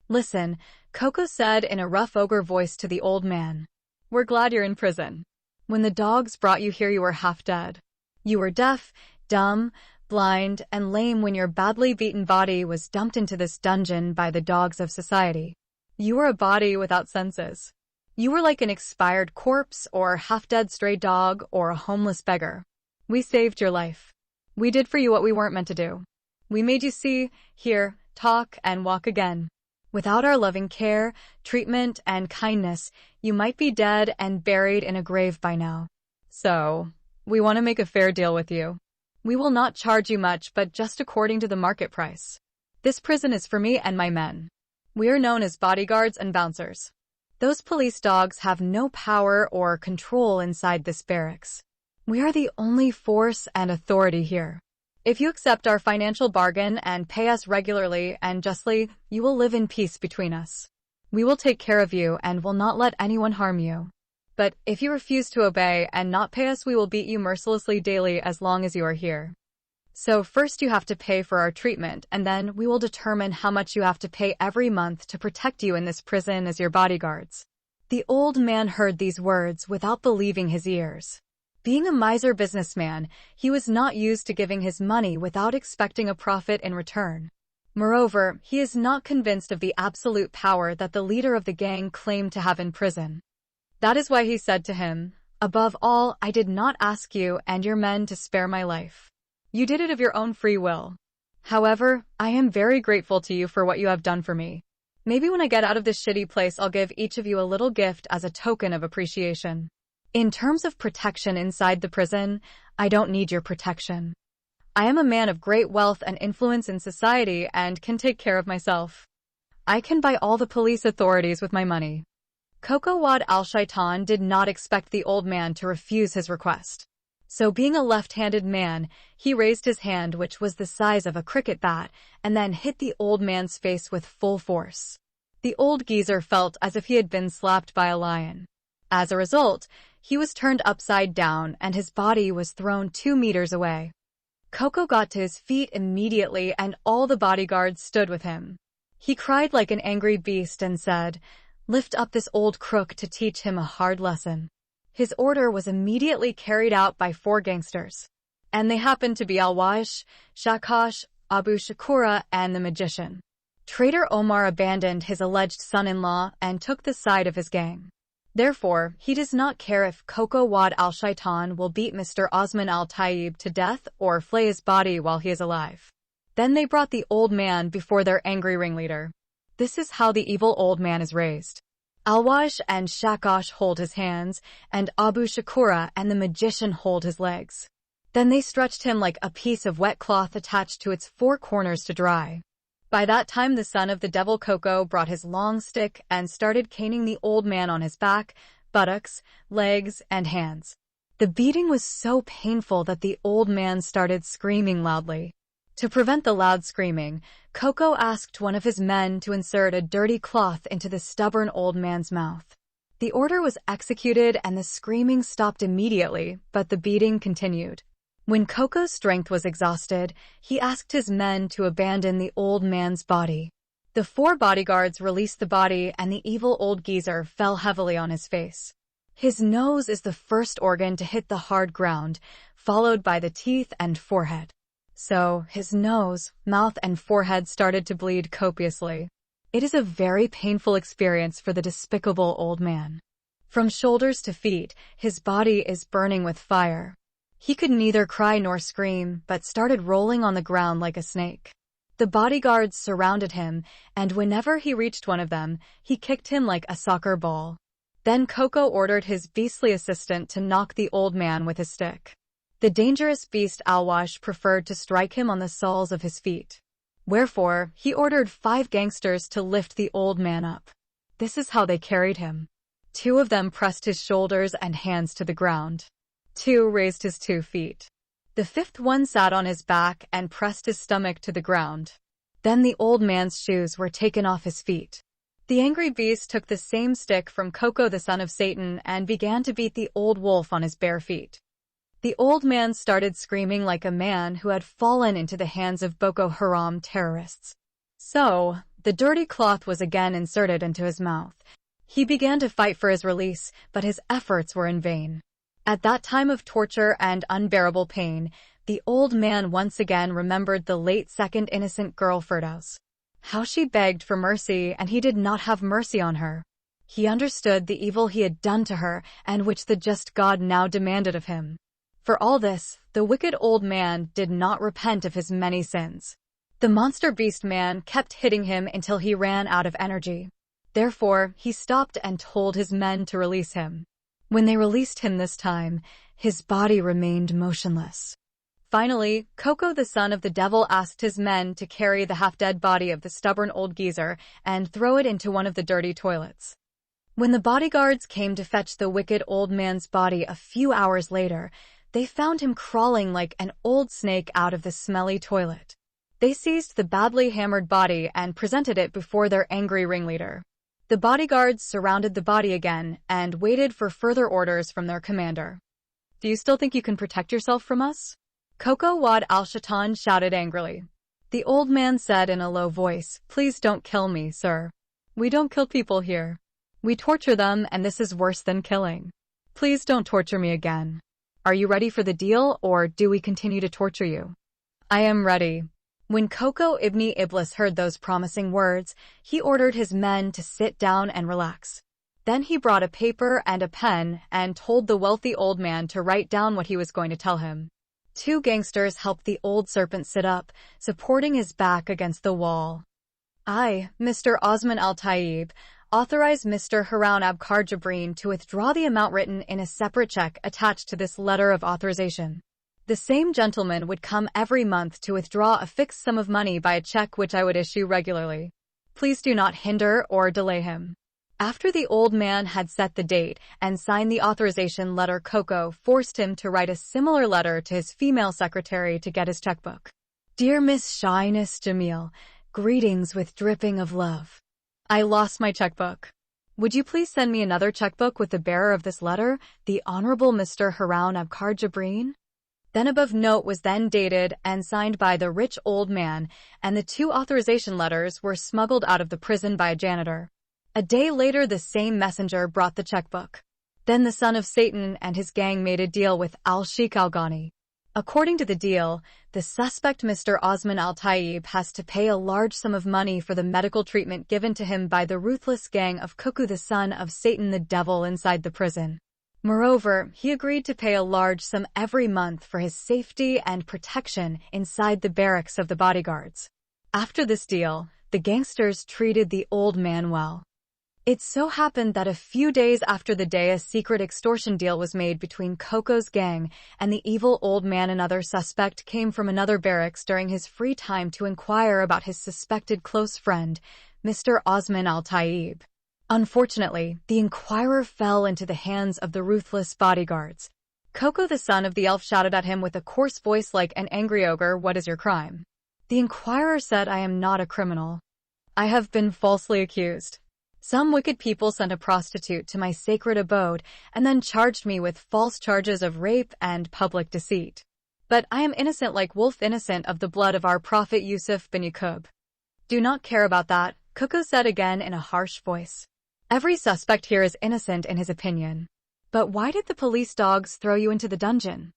"Listen," Koko said in a rough ogre voice to the old man. "We're glad you're in prison. When the dogs brought you here, you were half dead. You were deaf, dumb, blind, and lame when your badly beaten body was dumped into this dungeon by the dogs of society. You were a body without senses. You were like an expired corpse or half-dead stray dog or a homeless beggar. We saved your life. We did for you what we weren't meant to do. We made you see, hear, talk, and walk again. Without our loving care, treatment, and kindness, you might be dead and buried in a grave by now. So, we want to make a fair deal with you. We will not charge you much, but just according to the market price. This prison is for me and my men. We are known as bodyguards and bouncers. Those police dogs have no power or control inside this barracks. We are the only force and authority here. If you accept our financial bargain and pay us regularly and justly, you will live in peace between us. We will take care of you and will not let anyone harm you. But if you refuse to obey and not pay us, we will beat you mercilessly daily as long as you are here. So first you have to pay for our treatment, and then we will determine how much you have to pay every month to protect you in this prison as your bodyguards." The old man heard these words without believing his ears. Being a miser businessman, he was not used to giving his money without expecting a profit in return. Moreover, he is not convinced of the absolute power that the leader of the gang claimed to have in prison. That is why he said to him, "Above all, I did not ask you and your men to spare my life. You did it of your own free will. However, I am very grateful to you for what you have done for me. Maybe when I get out of this shitty place, I'll give each of you a little gift as a token of appreciation. In terms of protection inside the prison, I don't need your protection. I am a man of great wealth and influence in society and can take care of myself. I can buy all the police authorities with my money." Koko Wad al-Shaitan did not expect the old man to refuse his request. So being a left-handed man, he raised his hand, which was the size of a cricket bat, and then hit the old man's face with full force. The old geezer felt as if he had been slapped by a lion. As a result, he was turned upside down and his body was thrown 2 meters away. Koko got to his feet immediately and all the bodyguards stood with him. He cried like an angry beast and said, "Lift up this old crook to teach him a hard lesson." His order was immediately carried out by 4 gangsters. And they happened to be Alwash, Shakash, Abu Shakura, and the magician. Traitor Omar abandoned his alleged son-in-law and took the side of his gang. Therefore, he does not care if Koko Wad al-Shaitan will beat Mr. Osman al-Tayyib to death or flay his body while he is alive. Then they brought the old man before their angry ringleader. This is how the evil old man is raised. Alwash and Shakash hold his hands, and Abu Shakura and the magician hold his legs. Then they stretched him like a piece of wet cloth attached to its 4 corners to dry. By that time the son of the devil Koko brought his long stick and started caning the old man on his back, buttocks, legs, and hands. The beating was so painful that the old man started screaming loudly. To prevent the loud screaming, Coco asked one of his men to insert a dirty cloth into the stubborn old man's mouth. The order was executed and the screaming stopped immediately, but the beating continued. When Coco's strength was exhausted, he asked his men to abandon the old man's body. The 4 bodyguards released the body and the evil old geezer fell heavily on his face. His nose is the first organ to hit the hard ground, followed by the teeth and forehead. So, his nose, mouth, and forehead started to bleed copiously. It is a very painful experience for the despicable old man. From shoulders to feet, his body is burning with fire. He could neither cry nor scream, but started rolling on the ground like a snake. The bodyguards surrounded him, and whenever he reached one of them, he kicked him like a soccer ball. Then Coco ordered his beastly assistant to knock the old man with his stick. The dangerous beast Alwash preferred to strike him on the soles of his feet. Wherefore, he ordered 5 gangsters to lift the old man up. This is how they carried him. 2 of them pressed his shoulders and hands to the ground. 2 raised his 2 feet. The 5th one sat on his back and pressed his stomach to the ground. Then the old man's shoes were taken off his feet. The angry beast took the same stick from Coco the son of Satan and began to beat the old wolf on his bare feet. The old man started screaming like a man who had fallen into the hands of Boko Haram terrorists. So, the dirty cloth was again inserted into his mouth. He began to fight for his release, but his efforts were in vain. At that time of torture and unbearable pain, the old man once again remembered the late second innocent girl Firdaus. How she begged for mercy, and he did not have mercy on her. He understood the evil he had done to her, and which the just God now demanded of him. For all this, the wicked old man did not repent of his many sins. The monster beast man kept hitting him until he ran out of energy. Therefore, he stopped and told his men to release him. When they released him this time, his body remained motionless. Finally, Coco the son of the devil asked his men to carry the half-dead body of the stubborn old geezer and throw it into one of the dirty toilets. When the bodyguards came to fetch the wicked old man's body a few hours later, they found him crawling like an old snake out of the smelly toilet. They seized the badly hammered body and presented it before their angry ringleader. The bodyguards surrounded the body again and waited for further orders from their commander. "Do you still think you can protect yourself from us?" Coco Wad al-Shaitan shouted angrily. The old man said in a low voice, "Please don't kill me, sir. We don't kill people here. We torture them, and this is worse than killing. Please don't torture me again. Are you ready for the deal, or do we continue to torture you?" "I am ready." When Coco Ibn Iblis heard those promising words, he ordered his men to sit down and relax. Then he brought a paper and a pen and told the wealthy old man to write down what he was going to tell him. 2 gangsters helped the old serpent sit up, supporting his back against the wall. "I, Mr. Osman Al-Tayyib, authorize Mr. Harun Abkar Jabrin to withdraw the amount written in a separate check attached to this letter of authorization. The same gentleman would come every month to withdraw a fixed sum of money by a check which I would issue regularly. Please do not hinder or delay him." After the old man had set the date and signed the authorization letter, Coco forced him to write a similar letter to his female secretary to get his checkbook. "Dear Miss Shyness Jamil, greetings with dripping of love. I lost my checkbook. Would you please send me another checkbook with the bearer of this letter, the Honorable Mr. Harun Abkar Jabrin?" Then above note was then dated and signed by the rich old man, and the 2 authorization letters were smuggled out of the prison by a janitor. A day later, the same messenger brought the checkbook. Then the son of Satan and his gang made a deal with Al-Sheikh Al-Ghani. According to the deal, the suspect Mr. Osman Al-Tayyib has to pay a large sum of money for the medical treatment given to him by the ruthless gang of Cuckoo the son of Satan the devil inside the prison. Moreover, he agreed to pay a large sum every month for his safety and protection inside the barracks of the bodyguards. After this deal, the gangsters treated the old man well. It so happened that a few days after the day a secret extortion deal was made between Coco's gang and the evil old man, another suspect came from another barracks during his free time to inquire about his suspected close friend, Mr. Osman Al-Tayyib. Unfortunately, the inquirer fell into the hands of the ruthless bodyguards. Coco the son of the elf shouted at him with a coarse voice like an angry ogre, "What is your crime? The Inquirer said I am not a criminal. I have been falsely accused. Some wicked people sent a prostitute to my sacred abode and then charged me with false charges of rape and public deceit. But I am innocent like wolf, innocent of the blood of our prophet Yusuf bin Yaqub. Do not care about that, Coco said again in a harsh voice. Every suspect here is innocent in his opinion. But why did the police dogs throw you into the dungeon?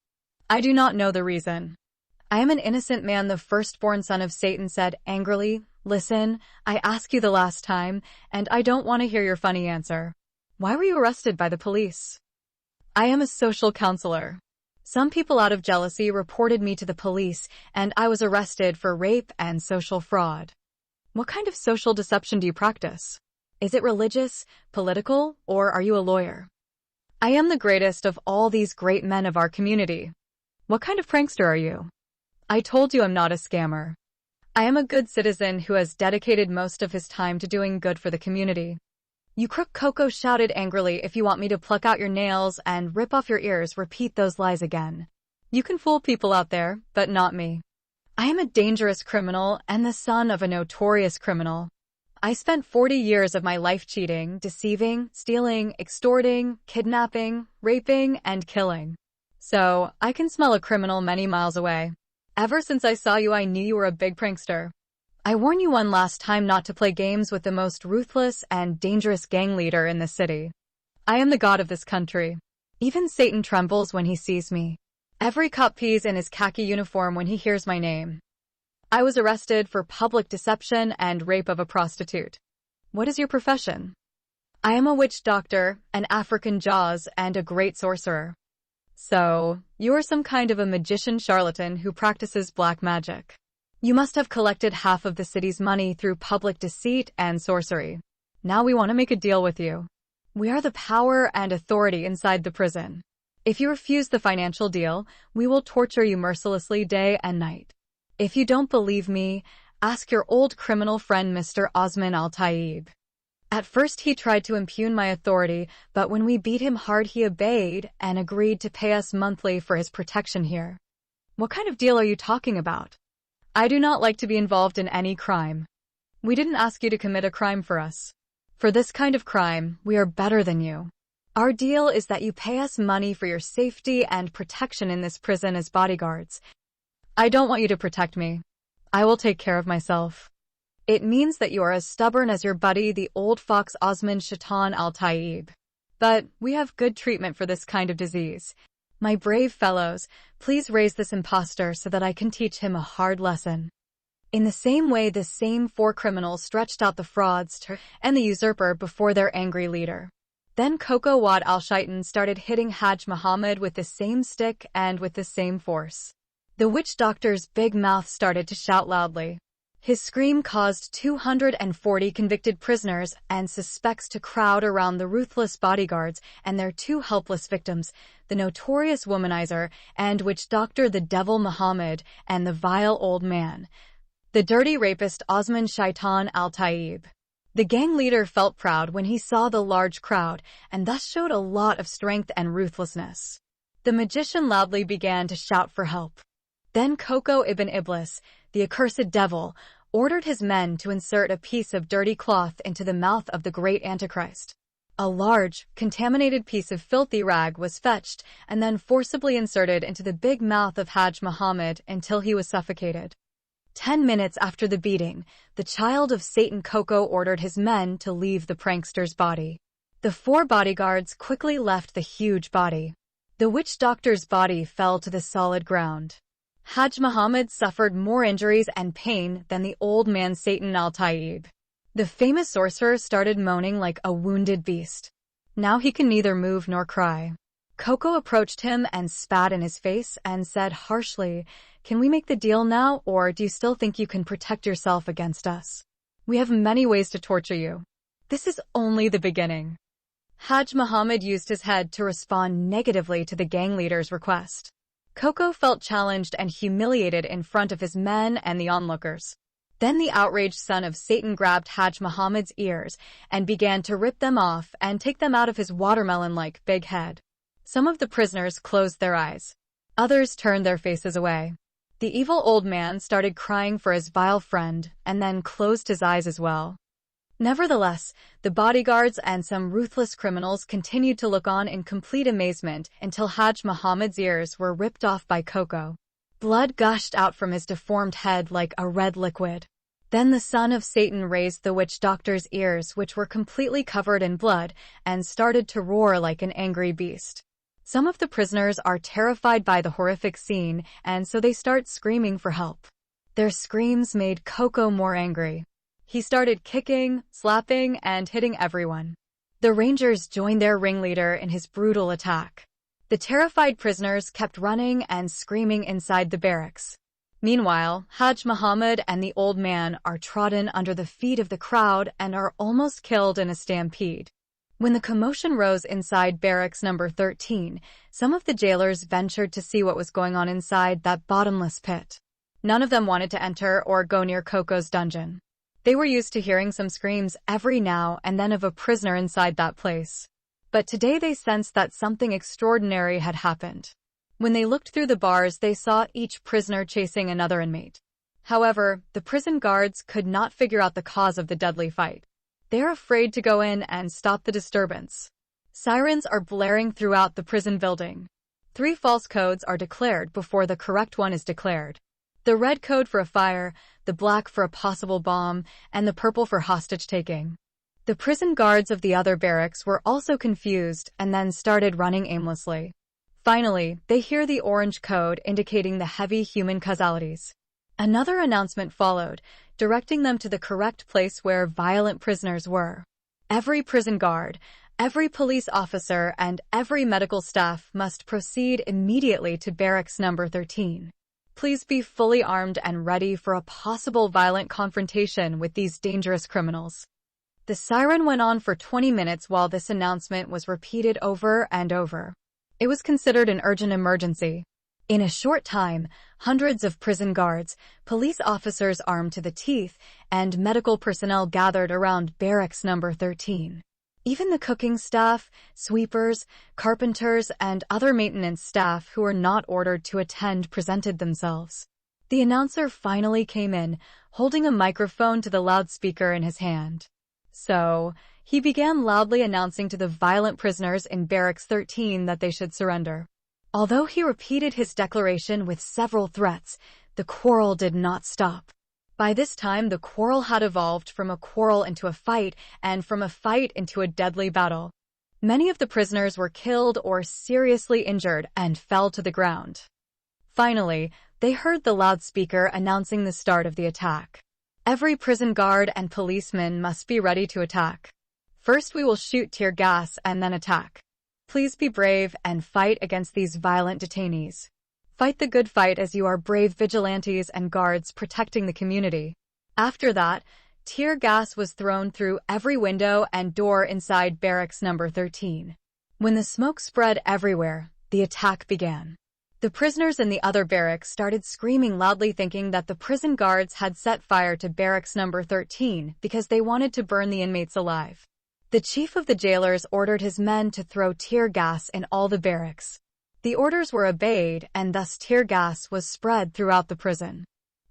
I do not know the reason. I am an innocent man, the firstborn son of Satan said angrily. Listen, I ask you the last time, and I don't want to hear your funny answer. Why were you arrested by the police? I am a social counselor. Some people out of jealousy reported me to the police, and I was arrested for rape and social fraud. What kind of social deception do you practice? Is it religious, political, or are you a lawyer? I am the greatest of all these great men of our community. What kind of prankster are you? I told you I'm not a scammer. I am a good citizen who has dedicated most of his time to doing good for the community. You crook, Coco shouted angrily. If you want me to pluck out your nails and rip off your ears, repeat those lies again. You can fool people out there, but not me. I am a dangerous criminal and the son of a notorious criminal. I spent 40 years of my life cheating, deceiving, stealing, extorting, kidnapping, raping, and killing. So, I can smell a criminal many miles away. Ever since I saw you, I knew you were a big prankster. I warn you one last time not to play games with the most ruthless and dangerous gang leader in the city. I am the god of this country. Even Satan trembles when he sees me. Every cop pees in his khaki uniform when he hears my name. I was arrested for public deception and rape of a prostitute. What is your profession? I am a witch doctor, an African Jaws, and a great sorcerer. So, you are some kind of a magician charlatan who practices black magic. You must have collected half of the city's money through public deceit and sorcery. Now we want to make a deal with you. We are the power and authority inside the prison. If you refuse the financial deal, we will torture you mercilessly day and night. If you don't believe me, ask your old criminal friend Mr. Osman Al-Taib. At first he tried to impugn my authority, but when we beat him hard he obeyed and agreed to pay us monthly for his protection here. What kind of deal are you talking about? I do not like to be involved in any crime. We didn't ask you to commit a crime for us. For this kind of crime, we are better than you. Our deal is that you pay us money for your safety and protection in this prison as bodyguards. I don't want you to protect me. I will take care of myself. It means that you are as stubborn as your buddy, the old fox Osman Shaitan Al-Taib. But we have good treatment for this kind of disease. My brave fellows, please raise this impostor so that I can teach him a hard lesson. In the same way, the same four criminals stretched out the fraudster and the usurper before their angry leader. Then Coco Wad Al-Shaitan started hitting Hajj Muhammad with the same stick and with the same force. The witch doctor's big mouth started to shout loudly. His scream caused 240 convicted prisoners and suspects to crowd around the ruthless bodyguards and their two helpless victims, the notorious womanizer and witch doctor the devil Muhammad and the vile old man, the dirty rapist Osman Shaitan Al-Taib. The gang leader felt proud when he saw the large crowd and thus showed a lot of strength and ruthlessness. The magician loudly began to shout for help. Then Coco ibn Iblis, the accursed devil, ordered his men to insert a piece of dirty cloth into the mouth of the great Antichrist. A large, contaminated piece of filthy rag was fetched and then forcibly inserted into the big mouth of Hajj Muhammad until he was suffocated. 10 minutes after the beating, the child of Satan Coco ordered his men to leave the prankster's body. The 4 bodyguards quickly left the huge body. The witch doctor's body fell to the solid ground. Hajj Muhammad suffered more injuries and pain than the old man Satan Al-Taib. The famous sorcerer started moaning like a wounded beast. Now he can neither move nor cry. Coco approached him and spat in his face and said harshly, "Can we make the deal now, or do you still think you can protect yourself against us? We have many ways to torture you. This is only the beginning." Hajj Muhammad used his head to respond negatively to the gang leader's request. Coco felt challenged and humiliated in front of his men and the onlookers. Then the outraged son of Satan grabbed Hajj Muhammad's ears and began to rip them off and take them out of his watermelon-like big head. Some of the prisoners closed their eyes. Others turned their faces away. The evil old man started crying for his vile friend and then closed his eyes as well. Nevertheless, the bodyguards and some ruthless criminals continued to look on in complete amazement until Hajj Muhammad's ears were ripped off by Coco. Blood gushed out from his deformed head like a red liquid. Then the son of Satan raised the witch doctor's ears, which were completely covered in blood, and started to roar like an angry beast. Some of the prisoners are terrified by the horrific scene, and so they start screaming for help. Their screams made Coco more angry. He started kicking, slapping, and hitting everyone. The Rangers joined their ringleader in his brutal attack. The terrified prisoners kept running and screaming inside the barracks. Meanwhile, Hajj Muhammad and the old man are trodden under the feet of the crowd and are almost killed in a stampede. When the commotion rose inside barracks number 13, some of the jailers ventured to see what was going on inside that bottomless pit. None of them wanted to enter or go near Coco's dungeon. They were used to hearing some screams every now and then of a prisoner inside that place. But today they sensed that something extraordinary had happened. When they looked through the bars, they saw each prisoner chasing another inmate. However, the prison guards could not figure out the cause of the deadly fight. They are afraid to go in and stop the disturbance. Sirens are blaring throughout the prison building. 3 false codes are declared before the correct one is declared. The red code for a fire, the black for a possible bomb, and the purple for hostage-taking. The prison guards of the other barracks were also confused and then started running aimlessly. Finally, they hear the orange code indicating the heavy human causalities. Another announcement followed, directing them to the correct place where violent prisoners were. Every prison guard, every police officer, and every medical staff must proceed immediately to barracks number 13. Please be fully armed and ready for a possible violent confrontation with these dangerous criminals. The siren went on for 20 minutes while this announcement was repeated over and over. It was considered an urgent emergency. In a short time, hundreds of prison guards, police officers armed to the teeth, and medical personnel gathered around barracks number 13. Even the cooking staff, sweepers, carpenters, and other maintenance staff who were not ordered to attend presented themselves. The announcer finally came in, holding a microphone to the loudspeaker in his hand. So, he began loudly announcing to the violent prisoners in Barracks 13 that they should surrender. Although he repeated his declaration with several threats, the quarrel did not stop. By this time, the quarrel had evolved from a quarrel into a fight, and from a fight into a deadly battle. Many of the prisoners were killed or seriously injured and fell to the ground. Finally, they heard the loudspeaker announcing the start of the attack. Every prison guard and policeman must be ready to attack. First, we will shoot tear gas and then attack. Please be brave and fight against these violent detainees. Fight the good fight as you are brave vigilantes and guards protecting the community. After that, tear gas was thrown through every window and door inside barracks number 13. When the smoke spread everywhere, the attack began. The prisoners in the other barracks started screaming loudly, thinking that the prison guards had set fire to barracks number 13 because they wanted to burn the inmates alive. The chief of the jailers ordered his men to throw tear gas in all the barracks. The orders were obeyed, and thus tear gas was spread throughout the prison.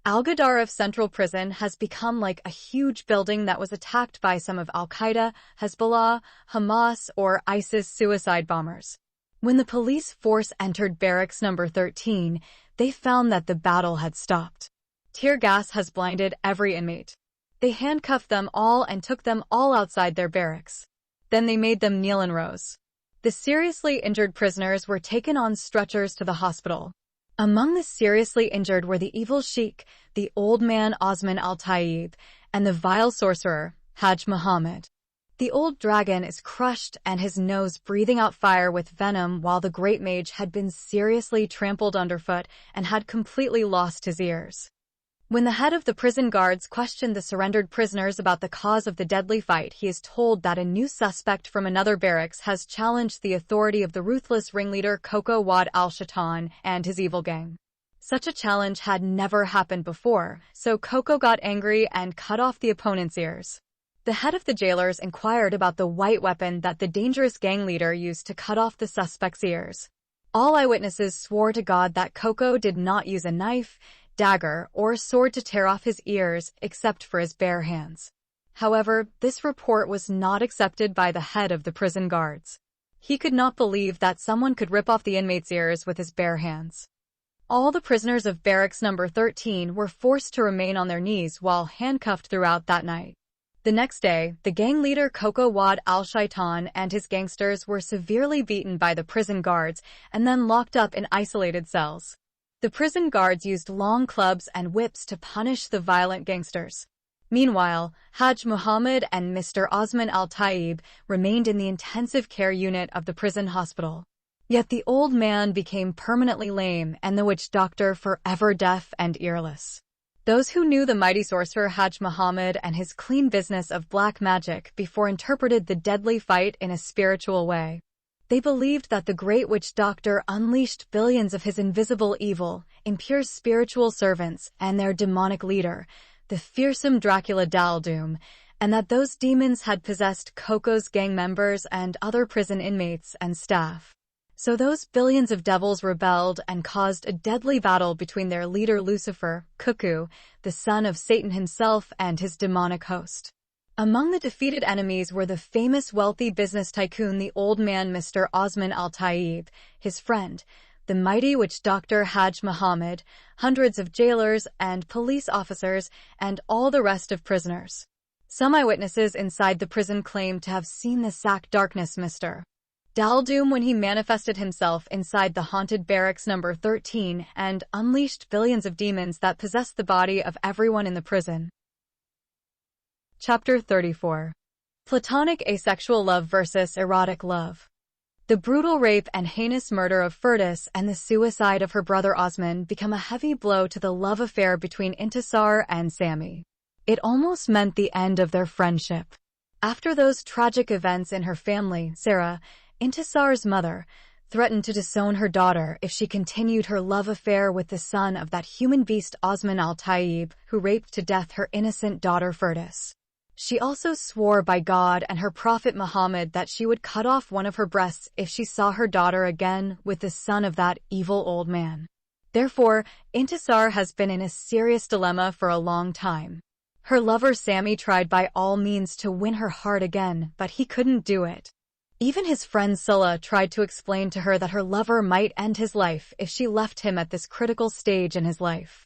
Al-Ghadar Central Prison has become like a huge building that was attacked by some of Al-Qaeda, Hezbollah, Hamas, or ISIS suicide bombers. When the police force entered barracks number 13, they found that the battle had stopped. Tear gas has blinded every inmate. They handcuffed them all and took them all outside their barracks. Then they made them kneel in rows. The seriously injured prisoners were taken on stretchers to the hospital. Among the seriously injured were the evil sheikh, the old man Osman al-Tayyib, and the vile sorcerer, Hajj Muhammad. The old dragon is crushed and his nose breathing out fire with venom, while the great mage had been seriously trampled underfoot and had completely lost his ears. When the head of the prison guards questioned the surrendered prisoners about the cause of the deadly fight, he is told that a new suspect from another barracks has challenged the authority of the ruthless ringleader Coco Wad al-Shaitan and his evil gang. Such a challenge had never happened before, so Coco got angry and cut off the opponent's ears. The head of the jailers inquired about the white weapon that the dangerous gang leader used to cut off the suspect's ears. All eyewitnesses swore to God that Coco did not use a knife, dagger, or sword to tear off his ears except for his bare hands. However, this report was not accepted by the head of the prison guards. He could not believe that someone could rip off the inmate's ears with his bare hands. All the prisoners of barracks number 13 were forced to remain on their knees while handcuffed throughout that night. The next day, the gang leader Coco Wad al-Shaitan and his gangsters were severely beaten by the prison guards and then locked up in isolated cells. The prison guards used long clubs and whips to punish the violent gangsters. Meanwhile, Hajj Muhammad and Mr. Osman al-Taib remained in the intensive care unit of the prison hospital. Yet the old man became permanently lame and the witch doctor forever deaf and earless. Those who knew the mighty sorcerer Hajj Muhammad and his clean business of black magic before interpreted the deadly fight in a spiritual way. They believed that the great witch doctor unleashed billions of his invisible evil, impure spiritual servants, and their demonic leader, the fearsome Dracula Daldoom, and that those demons had possessed Coco's gang members and other prison inmates and staff. So those billions of devils rebelled and caused a deadly battle between their leader Lucifer, Cuckoo, the son of Satan himself, and his demonic host. Among the defeated enemies were the famous wealthy business tycoon the old man Mr. Osman al-Taib, his friend, the mighty witch doctor Hajj Muhammad, hundreds of jailers and police officers, and all the rest of prisoners. Some eyewitnesses inside the prison claimed to have seen the sack darkness Mr. Daldoom when he manifested himself inside the haunted barracks number 13 and unleashed billions of demons that possessed the body of everyone in the prison. Chapter 34. Platonic Asexual Love versus Erotic Love. The brutal rape and heinous murder of Firdaus and the suicide of her brother Osman become a heavy blow to the love affair between Intisar and Sammy. It almost meant the end of their friendship. After those tragic events in her family, Sarah, Intisar's mother, threatened to disown her daughter if she continued her love affair with the son of that human beast Osman al-Taib, who raped to death her innocent daughter Firdaus. She also swore by God and her prophet Muhammad that she would cut off one of her breasts if she saw her daughter again with the son of that evil old man. Therefore, Intisar has been in a serious dilemma for a long time. Her lover Sammy tried by all means to win her heart again, but he couldn't do it. Even his friend Sulla tried to explain to her that her lover might end his life if she left him at this critical stage in his life.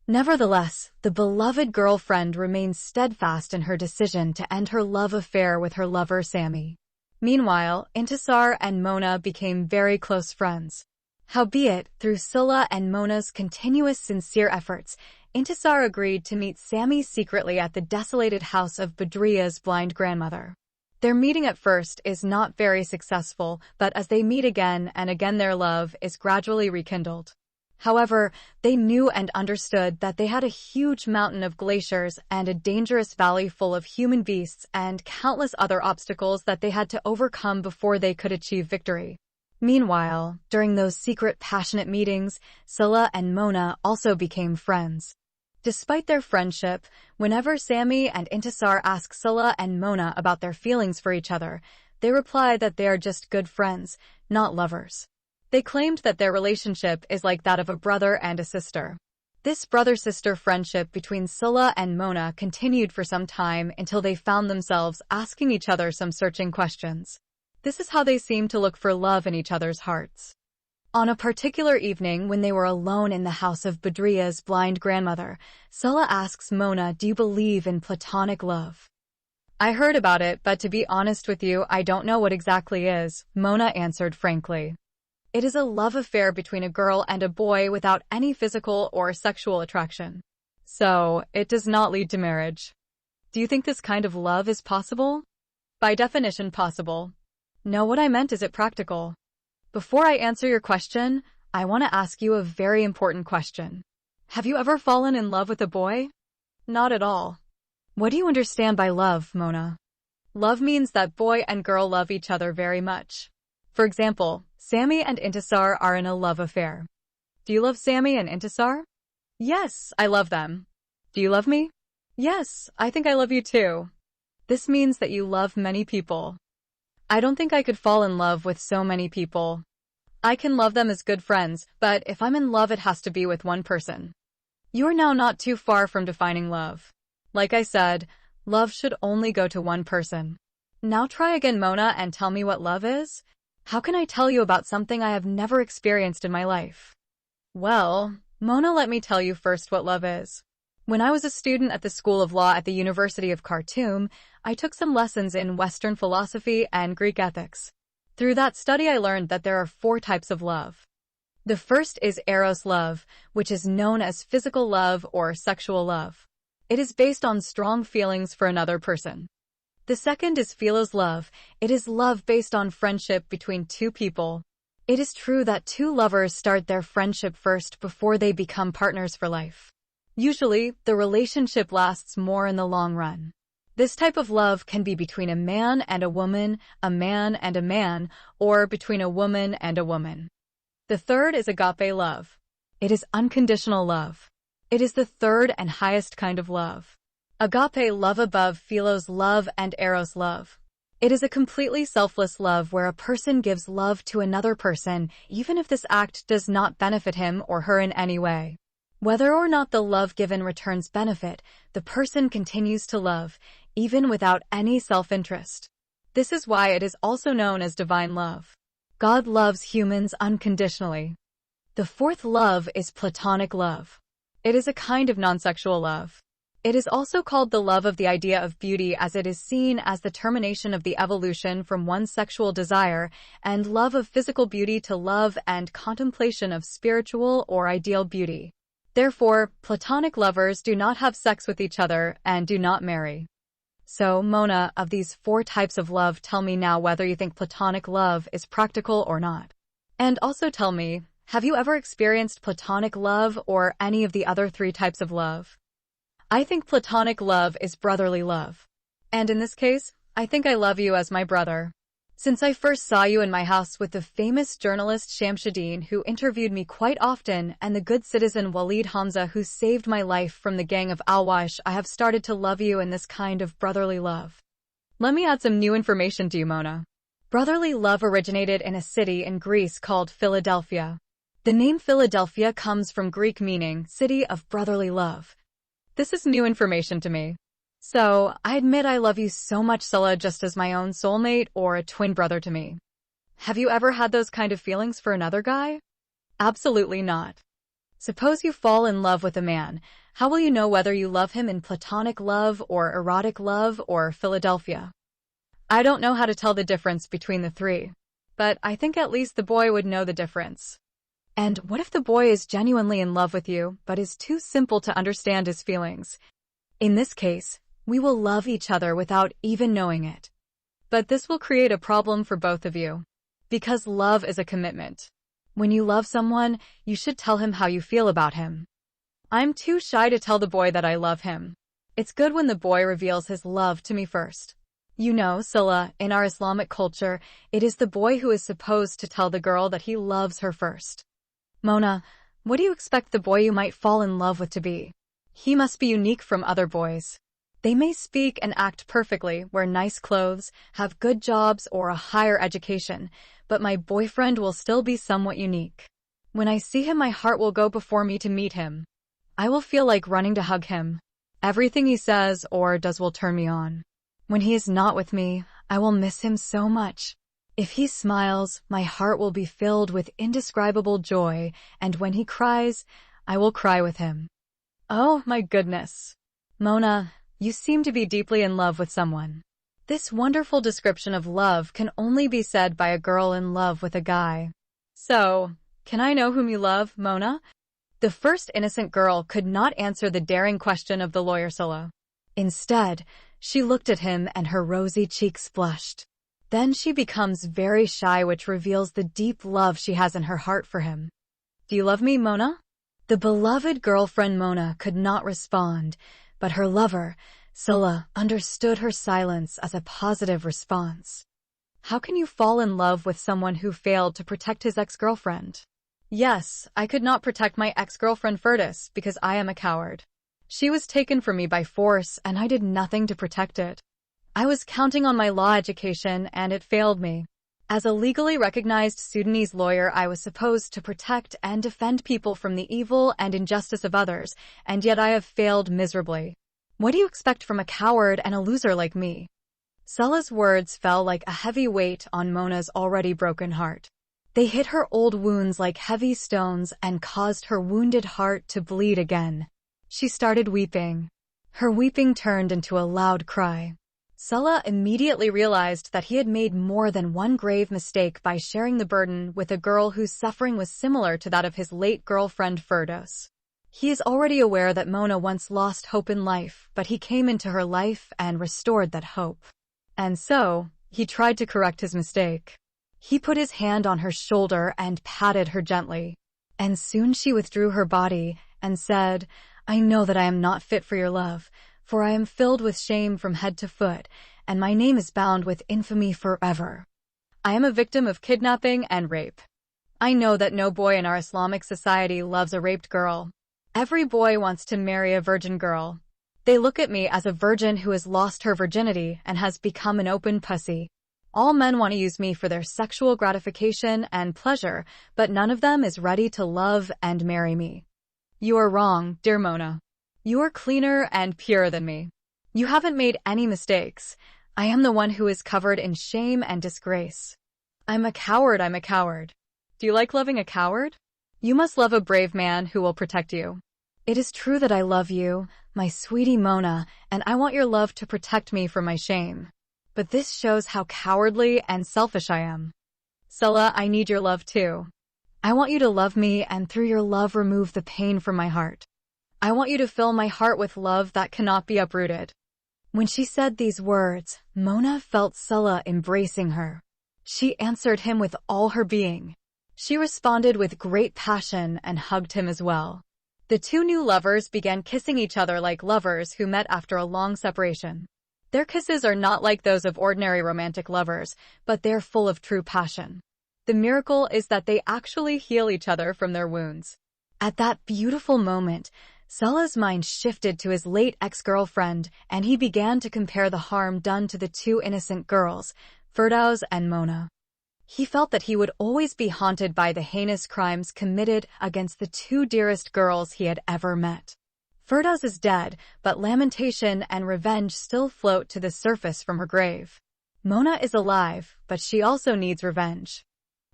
Nevertheless, the beloved girlfriend remains steadfast in her decision to end her love affair with her lover Sammy. Meanwhile, Intisar and Mona became very close friends. Howbeit, through Sulla and Mona's continuous sincere efforts, Intisar agreed to meet Sammy secretly at the desolated house of Badriya's blind grandmother. Their meeting at first is not very successful, but as they meet again and again their love is gradually rekindled. However, they knew and understood that they had a huge mountain of glaciers and a dangerous valley full of human beasts and countless other obstacles that they had to overcome before they could achieve victory. Meanwhile, during those secret passionate meetings, Sulla and Mona also became friends. Despite their friendship, whenever Sammy and Intisar ask Sulla and Mona about their feelings for each other, they reply that they are just good friends, not lovers. They claimed that their relationship is like that of a brother and a sister. This brother-sister friendship between Sulla and Mona continued for some time until they found themselves asking each other some searching questions. This is how they seemed to look for love in each other's hearts. On a particular evening when they were alone in the house of Badriya's blind grandmother, Sulla asks Mona, "Do you believe in platonic love?" "I heard about it, but to be honest with you, I don't know what exactly is," Mona answered frankly. "It is a love affair between a girl and a boy without any physical or sexual attraction. So, it does not lead to marriage." "Do you think this kind of love is possible?" "By definition possible." "No, what I meant is it practical." Before I answer your question, I want to ask you a very important question. Have you ever fallen in love with a boy? Not at all. What do you understand by love, Mona? Love means that boy and girl love each other very much. For example, Sammy and Intisar are in a love affair. Do you love Sammy and Intisar? Yes, I love them. Do you love me? Yes, I think I love you too. This means that you love many people. I don't think I could fall in love with so many people. I can love them as good friends, but if I'm in love, it has to be with one person. You're now not too far from defining love. Like I said, love should only go to one person. Now try again, Mona, and tell me what love is? How can I tell you about something I have never experienced in my life? Well, Mona, let me tell you first what love is. When I was a student at the School of Law at the University of Khartoum, I took some lessons in Western philosophy and Greek ethics. Through that study, I learned that there are 4 types of love. The first is eros love, which is known as physical love or sexual love. It is based on strong feelings for another person. The second is philos love. It is love based on friendship between 2 people. It is true that 2 lovers start their friendship first before they become partners for life. Usually, the relationship lasts more in the long run. This type of love can be between a man and a woman, a man and a man, or between a woman and a woman. The third is agape love. It is unconditional love. It is the third and highest kind of love. Agape love above philos love and eros love. It is a completely selfless love where a person gives love to another person, even if this act does not benefit him or her in any way. Whether or not the love given returns benefit, the person continues to love, even without any self-interest. This is why it is also known as divine love. God loves humans unconditionally. The fourth love is platonic love. It is a kind of non-sexual love. It is also called the love of the idea of beauty, as it is seen as the termination of the evolution from one's sexual desire, and love of physical beauty to love and contemplation of spiritual or ideal beauty. Therefore, platonic lovers do not have sex with each other and do not marry. So, Mona, of these 4 types of love, tell me now whether you think platonic love is practical or not. And also tell me, have you ever experienced platonic love or any of the other 3 types of love? I think platonic love is brotherly love. And in this case, I think I love you as my brother. Since I first saw you in my house with the famous journalist Shamsuddin, who interviewed me quite often, and the good citizen Walid Hamza, who saved my life from the gang of Al-Waish, I have started to love you in this kind of brotherly love. Let me add some new information to you, Mona. Brotherly love originated in a city in Greece called Philadelphia. The name Philadelphia comes from Greek meaning city of brotherly love. This is new information to me. So, I admit I love you so much, Scylla, just as my own soulmate or a twin brother to me. Have you ever had those kind of feelings for another guy? Absolutely not. Suppose you fall in love with a man. How will you know whether you love him in platonic love or erotic love or Philadelphia? I don't know how to tell the difference between the 3. But I think at least the boy would know the difference. And what if the boy is genuinely in love with you, but is too simple to understand his feelings? In this case, we will love each other without even knowing it. But this will create a problem for both of you. Because love is a commitment. When you love someone, you should tell him how you feel about him. I'm too shy to tell the boy that I love him. It's good when the boy reveals his love to me first. You know, Scylla, in our Islamic culture, it is the boy who is supposed to tell the girl that he loves her first. Mona, what do you expect the boy you might fall in love with to be? He must be unique from other boys. They may speak and act perfectly, wear nice clothes, have good jobs or a higher education, but my boyfriend will still be somewhat unique. When I see him, my heart will go before me to meet him. I will feel like running to hug him. Everything he says or does will turn me on. When he is not with me, I will miss him so much. If he smiles, my heart will be filled with indescribable joy, and when he cries, I will cry with him. Oh, my goodness. Mona, you seem to be deeply in love with someone. This wonderful description of love can only be said by a girl in love with a guy. So, can I know whom you love, Mona? The first innocent girl could not answer the daring question of the lawyer Scylla. Instead, she looked at him and her rosy cheeks flushed. Then she becomes very shy, which reveals the deep love she has in her heart for him. Do you love me, Mona? The beloved girlfriend Mona could not respond, but her lover, Scylla, understood her silence as a positive response. How can you fall in love with someone who failed to protect his ex-girlfriend? Yes, I could not protect my ex-girlfriend Furtis because I am a coward. She was taken from me by force and I did nothing to protect it. I was counting on my law education and it failed me. As a legally recognized Sudanese lawyer, I was supposed to protect and defend people from the evil and injustice of others, and yet I have failed miserably. What do you expect from a coward and a loser like me? Salah's words fell like a heavy weight on Mona's already broken heart. They hit her old wounds like heavy stones and caused her wounded heart to bleed again. She started weeping. Her weeping turned into a loud cry. Salah immediately realized that he had made more than one grave mistake by sharing the burden with a girl whose suffering was similar to that of his late girlfriend Firdos. He is already aware that Mona once lost hope in life, but he came into her life and restored that hope. And so, he tried to correct his mistake. He put his hand on her shoulder and patted her gently. And soon she withdrew her body and said, "I know that I am not fit for your love, for I am filled with shame from head to foot, and my name is bound with infamy forever. I am a victim of kidnapping and rape. I know that no boy in our Islamic society loves a raped girl. Every boy wants to marry a virgin girl. They look at me as a virgin who has lost her virginity and has become an open pussy. All men want to use me for their sexual gratification and pleasure, but none of them is ready to love and marry me. You are wrong, dear Mona. You are cleaner and purer than me. You haven't made any mistakes. I am the one who is covered in shame and disgrace. I'm a coward. Do you like loving a coward? You must love a brave man who will protect you. It is true that I love you, my sweetie Mona, and I want your love to protect me from my shame. But this shows how cowardly and selfish I am. Salah, I need your love too. I want you to love me and through your love remove the pain from my heart. I want you to fill my heart with love that cannot be uprooted." When she said these words, Mona felt Salah embracing her. She answered him with all her being. She responded with great passion and hugged him as well. The two new lovers began kissing each other like lovers who met after a long separation. Their kisses are not like those of ordinary romantic lovers, but they're full of true passion. The miracle is that they actually heal each other from their wounds. At that beautiful moment, Salah's mind shifted to his late ex-girlfriend, and he began to compare the harm done to the two innocent girls, Firdaus and Mona. He felt that he would always be haunted by the heinous crimes committed against the two dearest girls he had ever met. Firdaus is dead, but lamentation and revenge still float to the surface from her grave. Mona is alive, but she also needs revenge.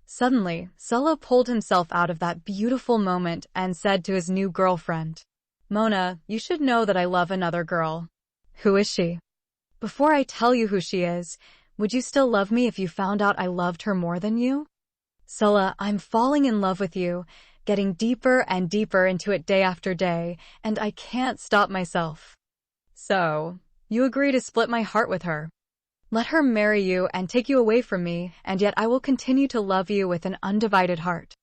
Suddenly, Salah pulled himself out of that beautiful moment and said to his new girlfriend, "Mona, you should know that I love another girl." "Who is she?" "Before I tell you who she is, would you still love me if you found out I loved her more than you?" "Salah, I'm falling in love with you, getting deeper and deeper into it day after day, and I can't stop myself." "So, you agree to split my heart with her? Let her marry you and take you away from me, and yet I will continue to love you with an undivided heart."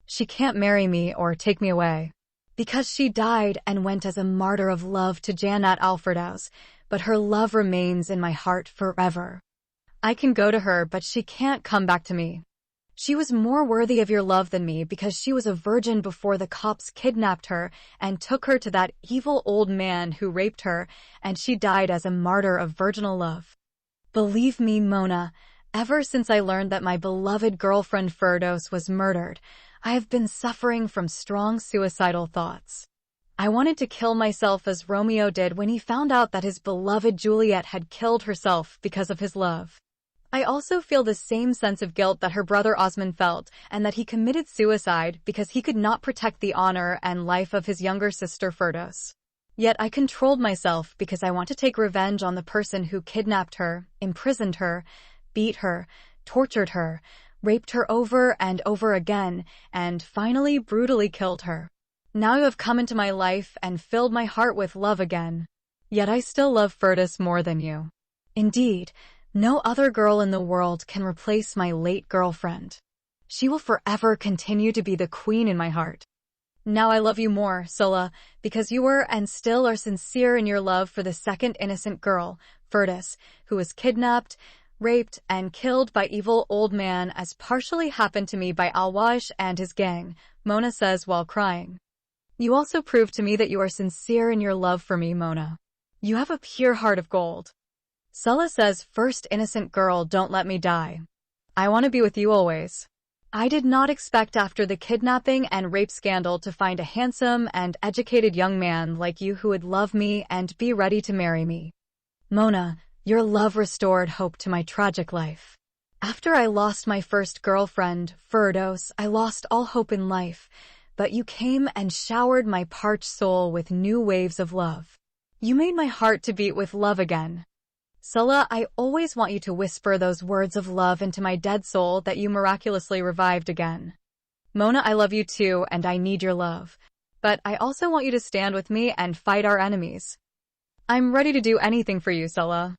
"She can't marry me or take me away, because she died and went as a martyr of love to Jannat al-Firdaus, but her love remains in my heart forever. I can go to her, but she can't come back to me. She was more worthy of your love than me because she was a virgin before the cops kidnapped her and took her to that evil old man who raped her, and she died as a martyr of virginal love. Believe me, Mona, ever since I learned that my beloved girlfriend Firdaus was murdered, I have been suffering from strong suicidal thoughts. I wanted to kill myself as Romeo did when he found out that his beloved Juliet had killed herself because of his love. I also feel the same sense of guilt that her brother Osman felt, and that he committed suicide because he could not protect the honor and life of his younger sister Firdaus. Yet I controlled myself because I want to take revenge on the person who kidnapped her, imprisoned her, beat her, tortured her, raped her over and over again, and finally brutally killed her. Now you have come into my life and filled my heart with love again. Yet I still love Firdaus more than you. Indeed, no other girl in the world can replace my late girlfriend. She will forever continue to be the queen in my heart. Now I love you more, Salah, because you were and still are sincere in your love for the second innocent girl, Firdaus, who was kidnapped, raped, and killed by evil old man as partially happened to me by Alwash and his gang," Mona says while crying. "You also prove to me that you are sincere in your love for me, Mona. You have a pure heart of gold." Salah says, "First innocent girl, don't let me die. I want to be with you always. I did not expect after the kidnapping and rape scandal to find a handsome and educated young man like you who would love me and be ready to marry me. Mona, your love restored hope to my tragic life. After I lost my first girlfriend, Firdos, I lost all hope in life, but you came and showered my parched soul with new waves of love. You made my heart to beat with love again. Sulla, I always want you to whisper those words of love into my dead soul that you miraculously revived again. Mona, I love you too, and I need your love. But I also want you to stand with me and fight our enemies. I'm ready to do anything for you, Sulla.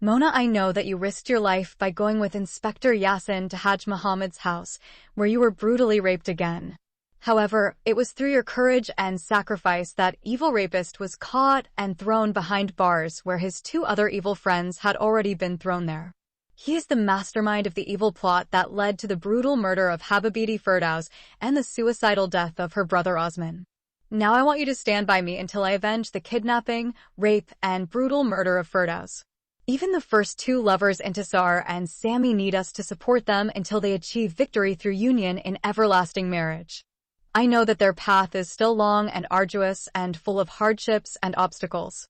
Mona, I know that you risked your life by going with Inspector Yassin to Hajj Muhammad's house, where you were brutally raped again. However, it was through your courage and sacrifice that evil rapist was caught and thrown behind bars where his two other evil friends had already been thrown there. He is the mastermind of the evil plot that led to the brutal murder of Habibidi Firdaus and the suicidal death of her brother Osman. Now I want you to stand by me until I avenge the kidnapping, rape, and brutal murder of Firdaus. Even the first two lovers, Intisar and Sami, need us to support them until they achieve victory through union in everlasting marriage. I know that their path is still long and arduous and full of hardships and obstacles.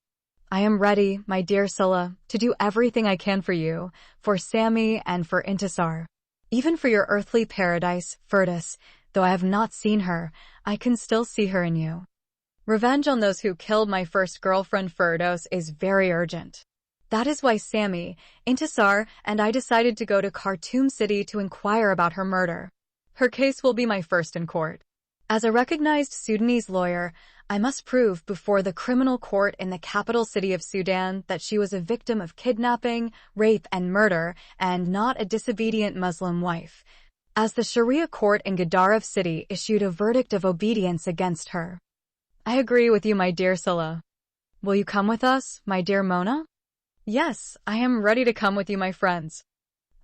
I am ready, my dear Sulla, to do everything I can for you, for Sami and for Intisar. Even for your earthly paradise, Firdaus, though I have not seen her, I can still see her in you. Revenge on those who killed my first girlfriend Firdaus is very urgent. That is why Sami, Intisar, and I decided to go to Khartoum City to inquire about her murder. Her case will be my first in court. As a recognized Sudanese lawyer, I must prove before the criminal court in the capital city of Sudan that she was a victim of kidnapping, rape, and murder, and not a disobedient Muslim wife, as the Sharia court in Gadaref city issued a verdict of obedience against her. I agree with you, my dear Sulla. Will you come with us, my dear Mona? Yes, I am ready to come with you, my friends.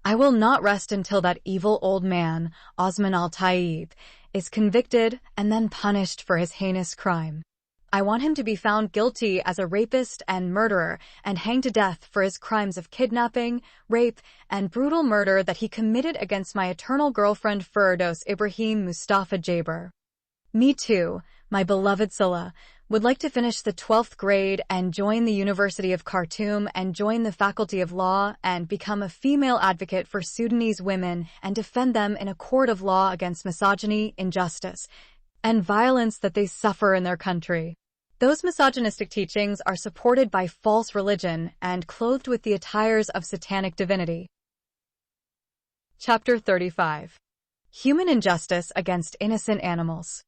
I will not rest until that evil old man, Osman al-Taib, is convicted and then punished for his heinous crime. I want him to be found guilty as a rapist and murderer and hanged to death for his crimes of kidnapping, rape, and brutal murder that he committed against my eternal girlfriend Firdaus Ibrahim Mustafa Jaber. Me too, my beloved Sulla, would like to finish the 12th grade and join the University of Khartoum and join the Faculty of Law and become a female advocate for Sudanese women and defend them in a court of law against misogyny, injustice, and violence that they suffer in their country. Those misogynistic teachings are supported by false religion and clothed with the attires of satanic divinity. Chapter 35. Human Injustice Against Innocent Animals.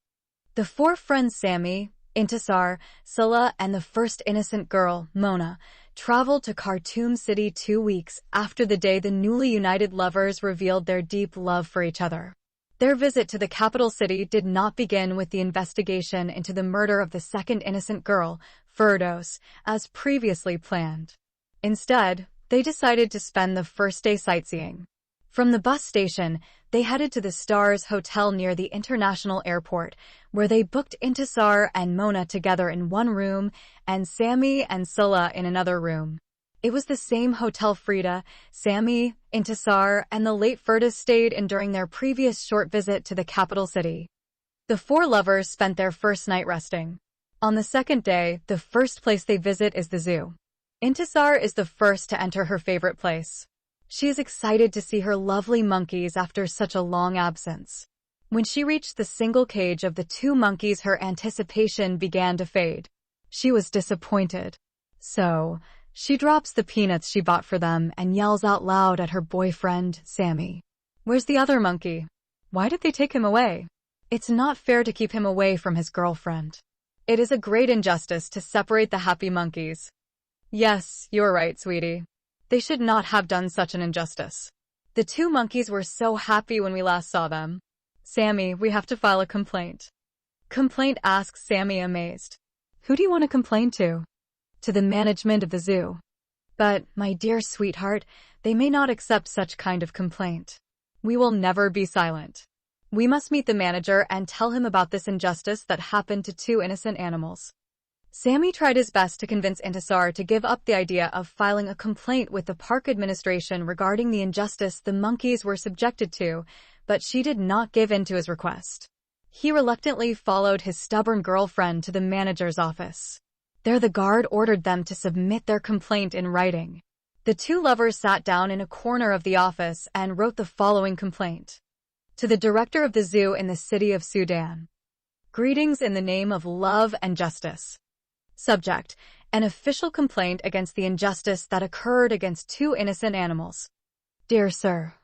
The four friends Sami, Intisar, Sulla, and the first innocent girl, Mona, traveled to Khartoum City 2 weeks after the day the newly united lovers revealed their deep love for each other. Their visit to the capital city did not begin with the investigation into the murder of the second innocent girl, Firdaus, as previously planned. Instead, they decided to spend the first day sightseeing. From the bus station, they headed to the Stars Hotel near the international airport, where they booked Intisar and Mona together in one room and Sami and Sulla in another room. It was the same hotel Frida, Sami, Intisar, and the late Firdaus stayed in during their previous short visit to the capital city. The four lovers spent their first night resting. On the second day, the first place they visit is the zoo. Intisar is the first to enter her favorite place. She is excited to see her lovely monkeys after such a long absence. When she reached the single cage of the two monkeys, her anticipation began to fade. She was disappointed. So, she drops the peanuts she bought for them and yells out loud at her boyfriend, Sami. "Where's the other monkey? Why did they take him away? It's not fair to keep him away from his girlfriend. It is a great injustice to separate the happy monkeys." Yes, you're right, sweetie. They should not have done such an injustice. The two monkeys were so happy when we last saw them. Sami, we have to file a complaint. Complaint? Asks Sami, amazed. Who do you want to complain to? To the management of the zoo. But, my dear sweetheart, they may not accept such kind of complaint. We will never be silent. We must meet the manager and tell him about this injustice that happened to two innocent animals. Sammy tried his best to convince Intisar to give up the idea of filing a complaint with the park administration regarding the injustice the monkeys were subjected to, but she did not give in to his request. He reluctantly followed his stubborn girlfriend to the manager's office. There the guard ordered them to submit their complaint in writing. The two lovers sat down in a corner of the office and wrote the following complaint. To the director of the zoo in the city of Sudan. Greetings in the name of love and justice. Subject: an official complaint against the injustice that occurred against two innocent animals. Dear Sir,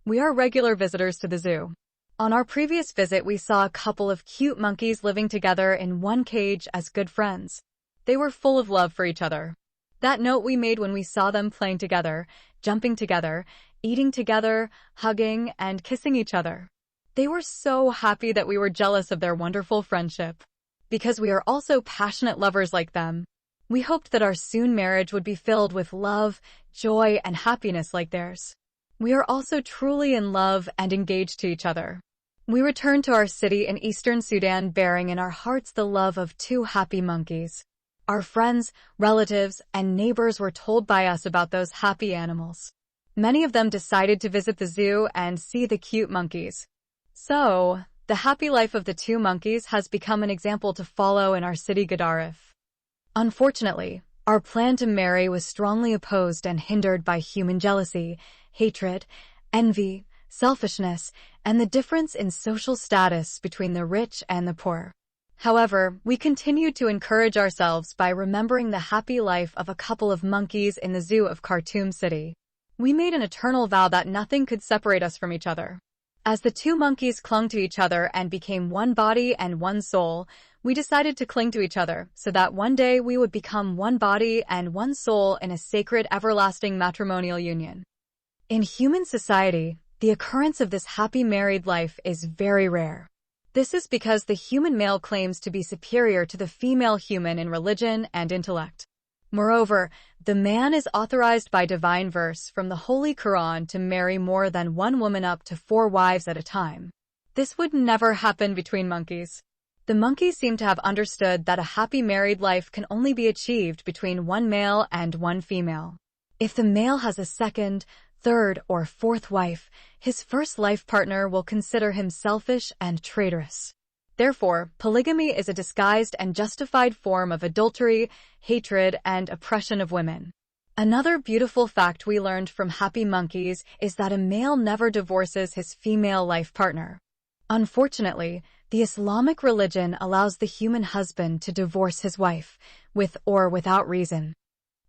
we are regular visitors to the zoo. On our previous visit, we saw a couple of cute monkeys living together in one cage as good friends. They were full of love for each other. That note we made when we saw them playing together, jumping together, eating together, hugging, and kissing each other. They were so happy that we were jealous of their wonderful friendship. Because we are also passionate lovers like them, we hoped that our soon marriage would be filled with love, joy, and happiness like theirs. We are also truly in love and engaged to each other. We returned to our city in eastern Sudan bearing in our hearts the love of two happy monkeys. Our friends, relatives, and neighbors were told by us about those happy animals. Many of them decided to visit the zoo and see the cute monkeys. So, the happy life of the two monkeys has become an example to follow in our city Gadaref. Unfortunately, our plan to marry was strongly opposed and hindered by human jealousy, hatred, envy, selfishness, and the difference in social status between the rich and the poor. However, we continued to encourage ourselves by remembering the happy life of a couple of monkeys in the zoo of Khartoum City. We made an eternal vow that nothing could separate us from each other. As the two monkeys clung to each other and became one body and one soul, we decided to cling to each other so that one day we would become one body and one soul in a sacred everlasting matrimonial union. In human society, the occurrence of this happy married life is very rare. This is because the human male claims to be superior to the female human in religion and intellect. Moreover, the man is authorized by divine verse from the Holy Quran to marry more than one woman up to 4 wives at a time. This would never happen between monkeys. The monkeys seem to have understood that a happy married life can only be achieved between one male and one female. If the male has a second, third, or fourth wife, his first life partner will consider him selfish and traitorous. Therefore, polygamy is a disguised and justified form of adultery, hatred, and oppression of women. Another beautiful fact we learned from happy monkeys is that a male never divorces his female life partner. Unfortunately, the Islamic religion allows the human husband to divorce his wife, with or without reason.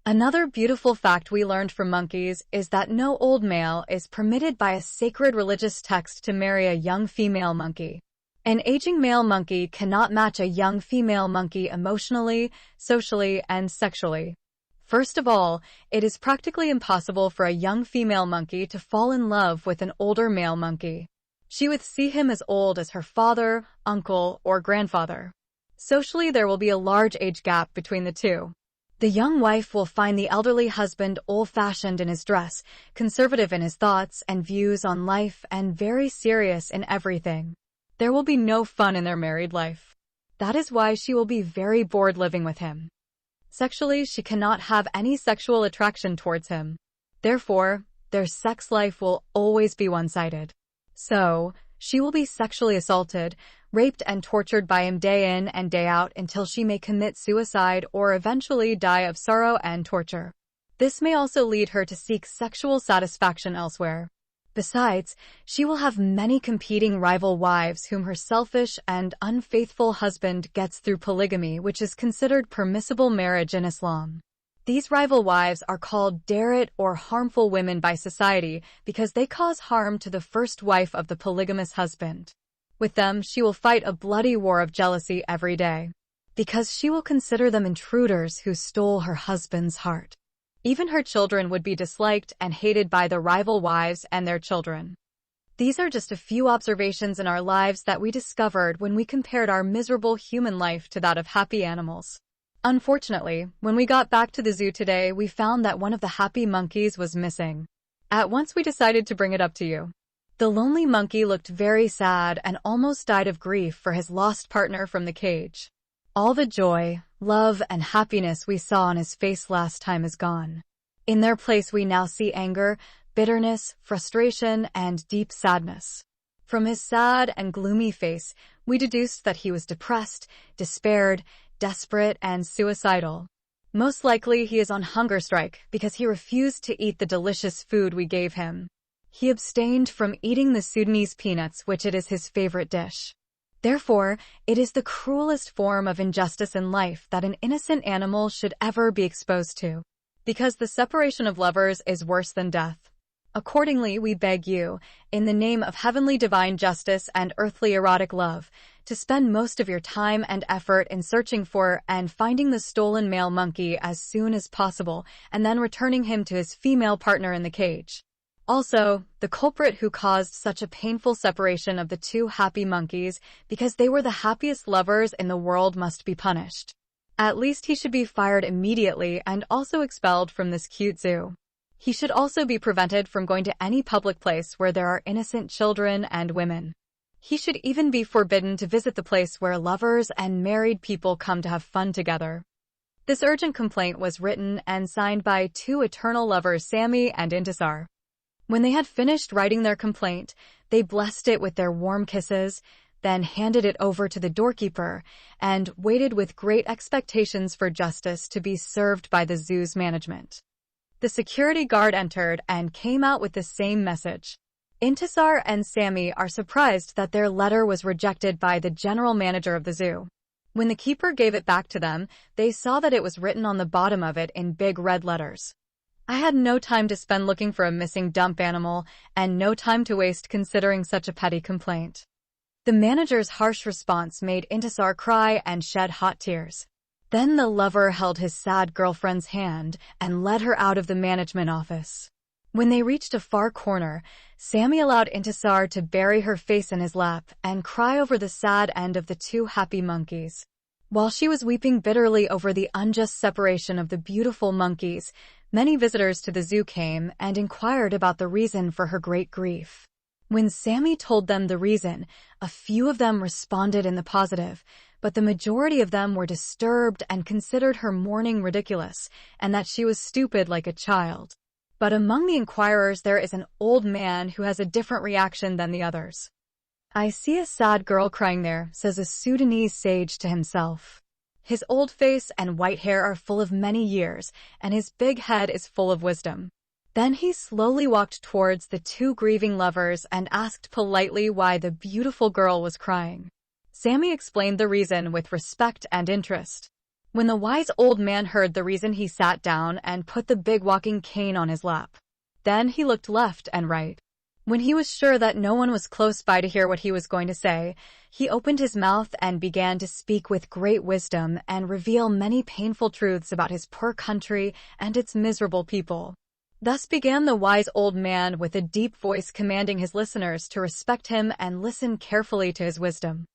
Another beautiful fact we learned from monkeys is that no old male is permitted by a sacred religious text to marry a young female monkey. An aging male monkey cannot match a young female monkey emotionally, socially, and sexually. First of all, it is practically impossible for a young female monkey to fall in love with an older male monkey. She would see him as old as her father, uncle, or grandfather. Socially, there will be a large age gap between the two. The young wife will find the elderly husband old-fashioned in his dress, conservative in his thoughts and views on life, and very serious in everything. There will be no fun in their married life. That is why she will be very bored living with him. Sexually, she cannot have any sexual attraction towards him. Therefore, their sex life will always be one-sided. So, she will be sexually assaulted, raped and tortured by him day in and day out until she may commit suicide or eventually die of sorrow and torture. This may also lead her to seek sexual satisfaction elsewhere. Besides, she will have many competing rival wives whom her selfish and unfaithful husband gets through polygamy, which is considered permissible marriage in Islam. These rival wives are called darat or harmful women by society because they cause harm to the first wife of the polygamous husband. With them, she will fight a bloody war of jealousy every day, because she will consider them intruders who stole her husband's heart. Even her children would be disliked and hated by the rival wives and their children. These are just a few observations in our lives that we discovered when we compared our miserable human life to that of happy animals. Unfortunately, when we got back to the zoo today, we found that one of the happy monkeys was missing. At once we decided to bring it up to you. The lonely monkey looked very sad and almost died of grief for his lost partner from the cage. All the joy, love, and happiness we saw on his face last time is gone. In their place we now see anger, bitterness, frustration, and deep sadness. From his sad and gloomy face, we deduced that he was depressed, despaired, desperate, and suicidal. Most likely he is on hunger strike because he refused to eat the delicious food we gave him. He abstained from eating the Sudanese peanuts, which it is his favorite dish. Therefore, it is the cruelest form of injustice in life that an innocent animal should ever be exposed to, because the separation of lovers is worse than death. Accordingly, we beg you, in the name of heavenly divine justice and earthly erotic love, to spend most of your time and effort in searching for and finding the stolen male monkey as soon as possible, and then returning him to his female partner in the cage. Also, the culprit who caused such a painful separation of the two happy monkeys because they were the happiest lovers in the world must be punished. At least he should be fired immediately and also expelled from this cute zoo. He should also be prevented from going to any public place where there are innocent children and women. He should even be forbidden to visit the place where lovers and married people come to have fun together. This urgent complaint was written and signed by two eternal lovers, Sammy and Intisar. When they had finished writing their complaint, they blessed it with their warm kisses, then handed it over to the doorkeeper and waited with great expectations for justice to be served by the zoo's management. The security guard entered and came out with the same message. Intisar and Sammy are surprised that their letter was rejected by the general manager of the zoo. When the keeper gave it back to them, they saw that it was written on the bottom of it in big red letters. I had no time to spend looking for a missing dump animal and no time to waste considering such a petty complaint. The manager's harsh response made Intisar cry and shed hot tears. Then the lover held his sad girlfriend's hand and led her out of the management office. When they reached a far corner, Sammy allowed Intisar to bury her face in his lap and cry over the sad end of the two happy monkeys. While she was weeping bitterly over the unjust separation of the beautiful monkeys, many visitors to the zoo came and inquired about the reason for her great grief. When Sammy told them the reason, a few of them responded in the positive, but the majority of them were disturbed and considered her mourning ridiculous, and that she was stupid like a child. But among the inquirers there is an old man who has a different reaction than the others. "I see a sad girl crying there," says a Sudanese sage to himself. His old face and white hair are full of many years, and his big head is full of wisdom. Then he slowly walked towards the two grieving lovers and asked politely why the beautiful girl was crying. Sammy explained the reason with respect and interest. When the wise old man heard the reason, he sat down and put the big walking cane on his lap. Then he looked left and right. When he was sure that no one was close by to hear what he was going to say, he opened his mouth and began to speak with great wisdom and reveal many painful truths about his poor country and its miserable people. Thus began the wise old man with a deep voice, commanding his listeners to respect him and listen carefully to his wisdom.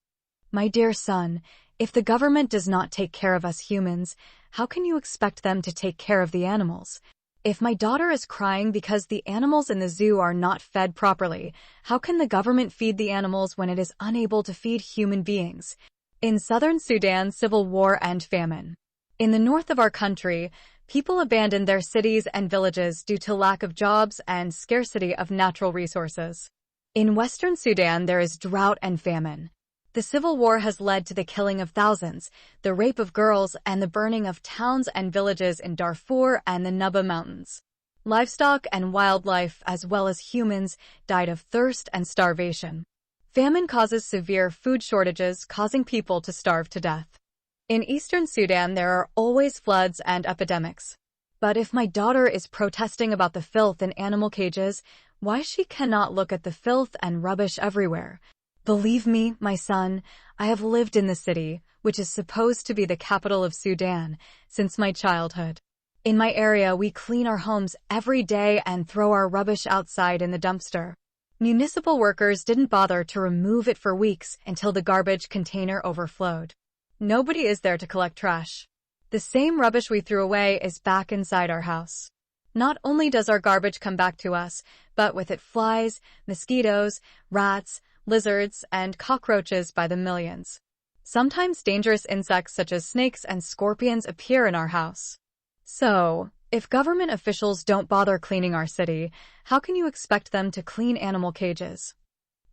"My dear son, if the government does not take care of us humans, how can you expect them to take care of the animals? If my daughter is crying because the animals in the zoo are not fed properly, how can the government feed the animals when it is unable to feed human beings?" In southern Sudan, civil war and famine. In the north of our country, people abandoned their cities and villages due to lack of jobs and scarcity of natural resources. In western Sudan, there is drought and famine. The civil war has led to the killing of thousands, the rape of girls, and the burning of towns and villages in Darfur and the Nuba Mountains. Livestock and wildlife, as well as humans, died of thirst and starvation. Famine causes severe food shortages, causing people to starve to death. In eastern Sudan, there are always floods and epidemics. But if my daughter is protesting about the filth in animal cages, why she cannot look at the filth and rubbish everywhere? Believe me, my son, I have lived in the city, which is supposed to be the capital of Sudan, since my childhood. In my area, we clean our homes every day and throw our rubbish outside in the dumpster. Municipal workers didn't bother to remove it for weeks until the garbage container overflowed. Nobody is there to collect trash. The same rubbish we threw away is back inside our house. Not only does our garbage come back to us, but with it flies, mosquitoes, rats, lizards, and cockroaches by the millions. Sometimes dangerous insects such as snakes and scorpions appear in our house. So, if government officials don't bother cleaning our city, how can you expect them to clean animal cages?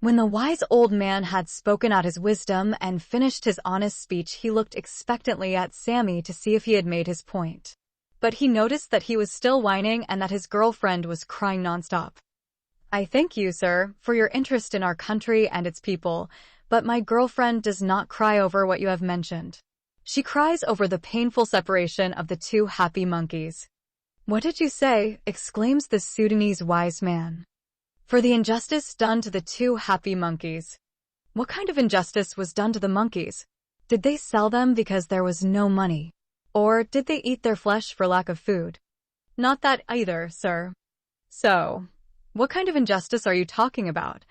When the wise old man had spoken out his wisdom and finished his honest speech, he looked expectantly at Sammy to see if he had made his point. But he noticed that he was still whining and that his girlfriend was crying nonstop. I thank you, sir, for your interest in our country and its people, but my girlfriend does not cry over what you have mentioned. She cries over the painful separation of the two happy monkeys. What did you say? Exclaims the Sudanese wise man. For the injustice done to the two happy monkeys. What kind of injustice was done to the monkeys? Did they sell them because there was no money? Or did they eat their flesh for lack of food? Not that either, sir. So, what kind of injustice are you talking about?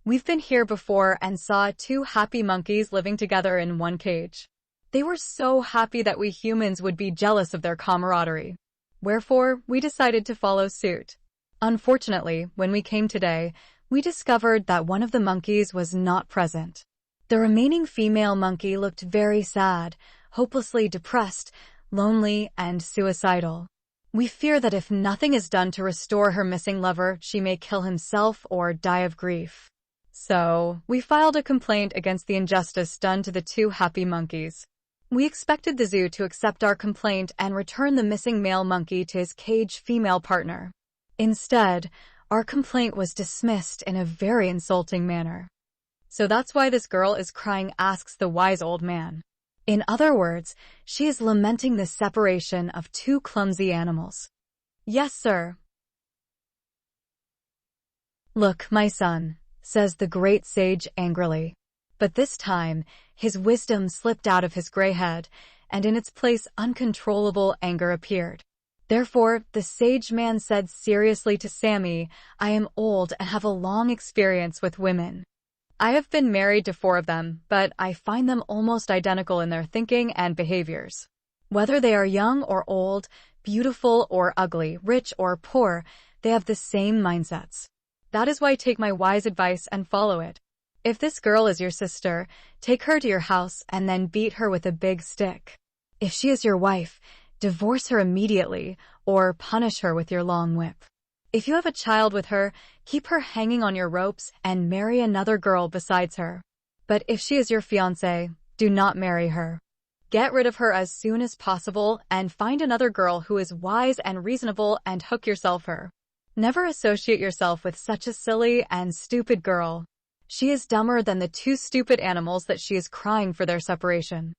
We've been here before and saw two happy monkeys living together in one cage. They were so happy that we humans would be jealous of their camaraderie. Wherefore, we decided to follow suit. Unfortunately, when we came today, we discovered that one of the monkeys was not present. The remaining female monkey looked very sad, hopelessly depressed, lonely, and suicidal. We fear that if nothing is done to restore her missing lover, she may kill himself or die of grief. So, we filed a complaint against the injustice done to the two happy monkeys. We expected the zoo to accept our complaint and return the missing male monkey to his caged female partner. Instead, our complaint was dismissed in a very insulting manner. So that's why this girl is crying, asks the wise old man. In other words, she is lamenting the separation of two clumsy animals. Yes, sir. Look, my son, says the great sage angrily. But this time, his wisdom slipped out of his gray head, and in its place uncontrollable anger appeared. Therefore, the sage man said seriously to Sammy, I am old and have a long experience with women. I have been married to 4 of them, but I find them almost identical in their thinking and behaviors. Whether they are young or old, beautiful or ugly, rich or poor, they have the same mindsets. That is why take my wise advice and follow it. If this girl is your sister, take her to your house and then beat her with a big stick. If she is your wife, divorce her immediately or punish her with your long whip. If you have a child with her, keep her hanging on your ropes and marry another girl besides her. But if she is your fiancée, do not marry her. Get rid of her as soon as possible and find another girl who is wise and reasonable and hook yourself her. Never associate yourself with such a silly and stupid girl. She is dumber than the 2 stupid animals that she is crying for their separation.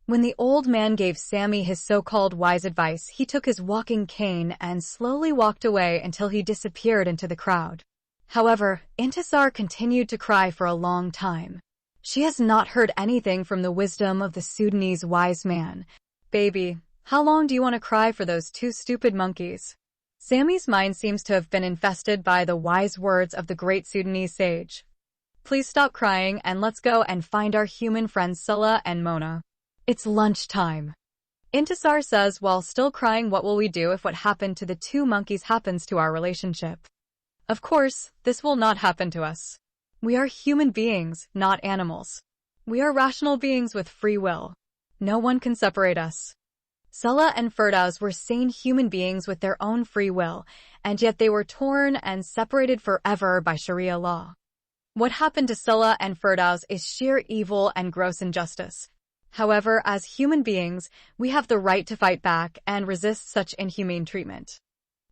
When the old man gave Sammy his so-called wise advice, he took his walking cane and slowly walked away until he disappeared into the crowd. However, Intisar continued to cry for a long time. She has not heard anything from the wisdom of the Sudanese wise man. Baby, how long do you want to cry for those 2 stupid monkeys? Sammy's mind seems to have been infested by the wise words of the great Sudanese sage. Please stop crying and let's go and find our human friends Scylla and Mona. It's lunchtime. Intisar says while still crying, what will we do if what happened to the 2 monkeys happens to our relationship? Of course, this will not happen to us. We are human beings, not animals. We are rational beings with free will. No one can separate us. Scylla and Firdaus were sane human beings with their own free will, and yet they were torn and separated forever by Sharia law. What happened to Scylla and Firdaus is sheer evil and gross injustice. However, as human beings, we have the right to fight back and resist such inhumane treatment.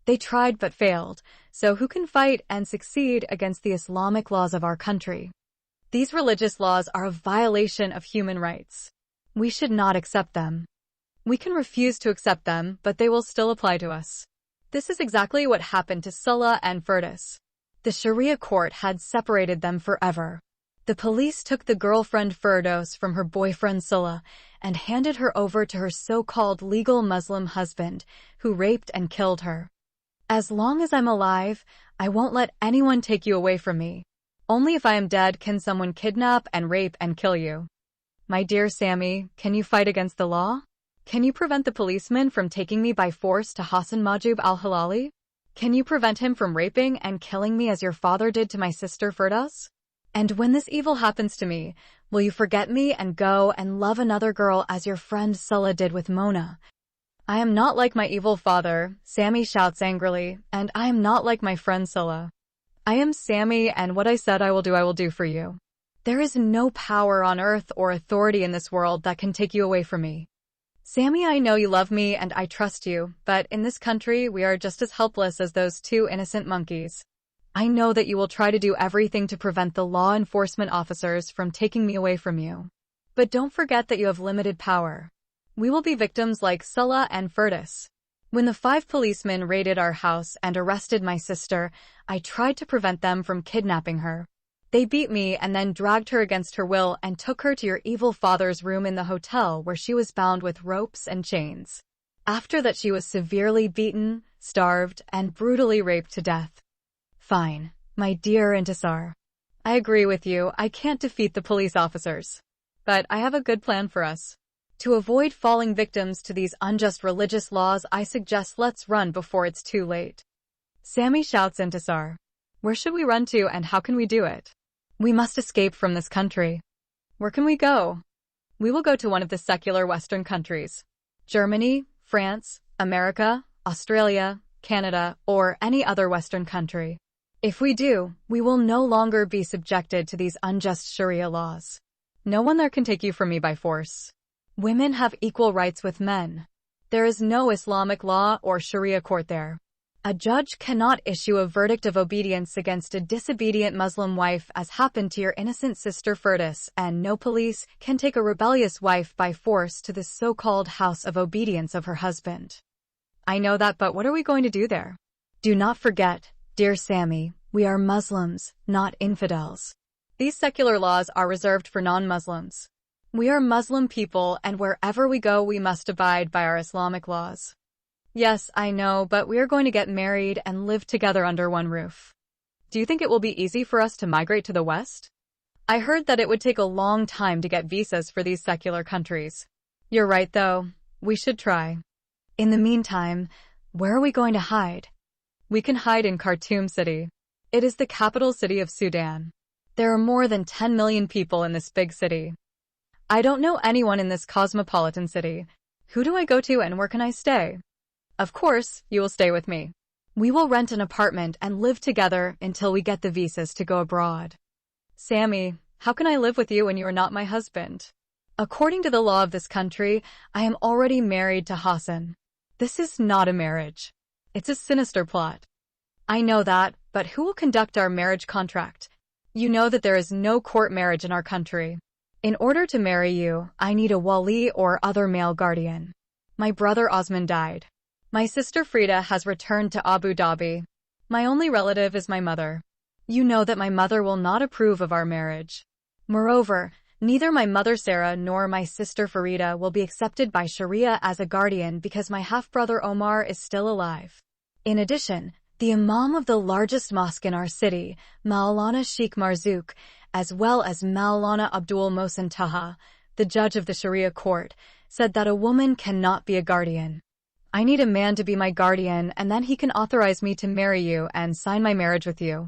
They tried but failed, so who can fight and succeed against the Islamic laws of our country? These religious laws are a violation of human rights. We should not accept them. We can refuse to accept them, but they will still apply to us. This is exactly what happened to Scylla and Firdaus. The Sharia court had separated them forever. The police took the girlfriend Firdaus from her boyfriend Scylla and handed her over to her so-called legal Muslim husband, who raped and killed her. As long as I'm alive, I won't let anyone take you away from me. Only if I am dead can someone kidnap and rape and kill you. My dear Sammy, can you fight against the law? Can you prevent the policeman from taking me by force to Hassan Majub al-Hilali? Can you prevent him from raping and killing me as your father did to my sister Firdaus? And when this evil happens to me, will you forget me and go and love another girl as your friend Sulla did with Mona? I am not like my evil father, Sammy shouts angrily, and I am not like my friend Sulla. I am Sammy, and what I said I will do for you. There is no power on earth or authority in this world that can take you away from me. Sammy, I know you love me and I trust you, but in this country we are just as helpless as those two innocent monkeys. I know that you will try to do everything to prevent the law enforcement officers from taking me away from you. But don't forget that you have limited power. We will be victims like Sulla and Firdaus. When the 5 policemen raided our house and arrested my sister, I tried to prevent them from kidnapping her. They beat me and then dragged her against her will and took her to your evil father's room in the hotel where she was bound with ropes and chains. After that, she was severely beaten, starved, and brutally raped to death. Fine, my dear Intisar. I agree with you, I can't defeat the police officers. But I have a good plan for us. To avoid falling victims to these unjust religious laws, I suggest let's run before it's too late. Sammy shouts Intisar. Where should we run to and how can we do it? We must escape from this country. Where can we go? We will go to one of the secular Western countries. Germany, France, America, Australia, Canada, or any other Western country. If we do, we will no longer be subjected to these unjust Sharia laws. No one there can take you from me by force. Women have equal rights with men. There is no Islamic law or Sharia court there. A judge cannot issue a verdict of obedience against a disobedient Muslim wife as happened to your innocent sister Firdaus, and no police can take a rebellious wife by force to the so-called house of obedience of her husband. I know that, but what are we going to do there? Do not forget, dear Sammy, we are Muslims, not infidels. These secular laws are reserved for non-Muslims. We are Muslim people, and wherever we go we must abide by our Islamic laws. Yes, I know, but we are going to get married and live together under one roof. Do you think it will be easy for us to migrate to the West? I heard that it would take a long time to get visas for these secular countries. You're right, though. We should try. In the meantime, where are we going to hide? We can hide in Khartoum City. It is the capital city of Sudan. There are more than 10 million people in this big city. I don't know anyone in this cosmopolitan city. Who do I go to and where can I stay? Of course, you will stay with me. We will rent an apartment and live together until we get the visas to go abroad. Sammy, how can I live with you when you are not my husband? According to the law of this country, I am already married to Hassan. This is not a marriage. It's a sinister plot. I know that, but who will conduct our marriage contract? You know that there is no court marriage in our country. In order to marry you, I need a wali or other male guardian. My brother Osman died. My sister Frida has returned to Abu Dhabi. My only relative is my mother. You know that my mother will not approve of our marriage. Moreover, neither my mother Sarah nor my sister Farida will be accepted by Sharia as a guardian because my half-brother Omar is still alive. In addition, the Imam of the largest mosque in our city, Maulana Sheikh Marzouk, as well as Maulana Abdul Mohsen Taha, the judge of the Sharia court, said that a woman cannot be a guardian. I need a man to be my guardian, and then he can authorize me to marry you and sign my marriage with you.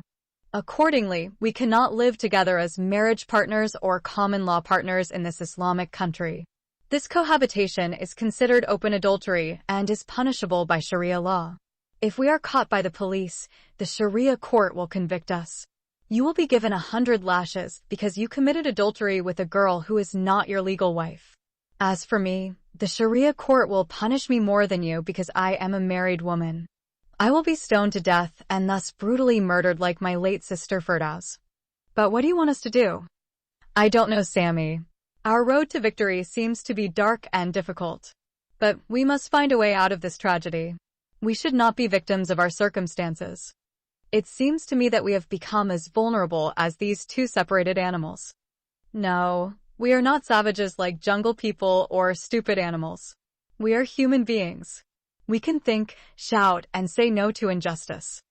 Accordingly, we cannot live together as marriage partners or common law partners in this Islamic country. This cohabitation is considered open adultery and is punishable by Sharia law. If we are caught by the police, the Sharia court will convict us. You will be given 100 lashes because you committed adultery with a girl who is not your legal wife. As for me, the Sharia court will punish me more than you because I am a married woman. I will be stoned to death and thus brutally murdered like my late sister Firdaus. But what do you want us to do? I don't know, Sammy. Our road to victory seems to be dark and difficult. But we must find a way out of this tragedy. We should not be victims of our circumstances. It seems to me that we have become as vulnerable as these two separated animals. No, we are not savages like jungle people or stupid animals. We are human beings. We can think, shout, and say no to injustice.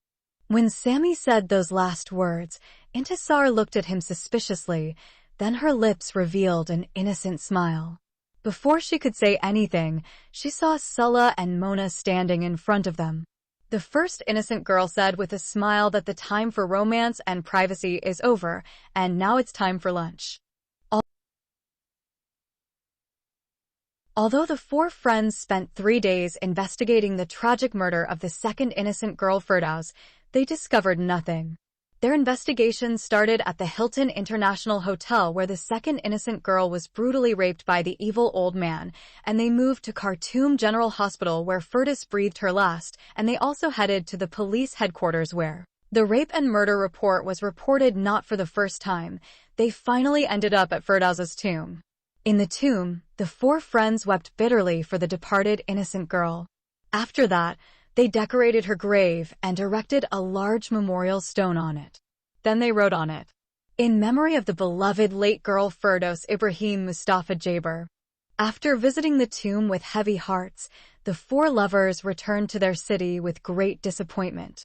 When Sammy said those last words, Intisar looked at him suspiciously, then her lips revealed an innocent smile. Before she could say anything, she saw Sulla and Mona standing in front of them. The first innocent girl said with a smile that the time for romance and privacy is over, and now it's time for lunch. Although the four friends spent 3 days investigating the tragic murder of the second innocent girl Firdaus, they discovered nothing. Their investigation started at the Hilton International Hotel where the second innocent girl was brutally raped by the evil old man, and they moved to Khartoum General Hospital where Firdaus breathed her last, and they also headed to the police headquarters where the rape and murder report was reported. Not for the first time, they finally ended up at Firdaus's tomb. In the tomb, the four friends wept bitterly for the departed innocent girl. After that, they decorated her grave and erected a large memorial stone on it. Then they wrote on it, "In memory of the beloved late girl Firdaus Ibrahim Mustafa Jaber." After visiting the tomb with heavy hearts, the four lovers returned to their city with great disappointment.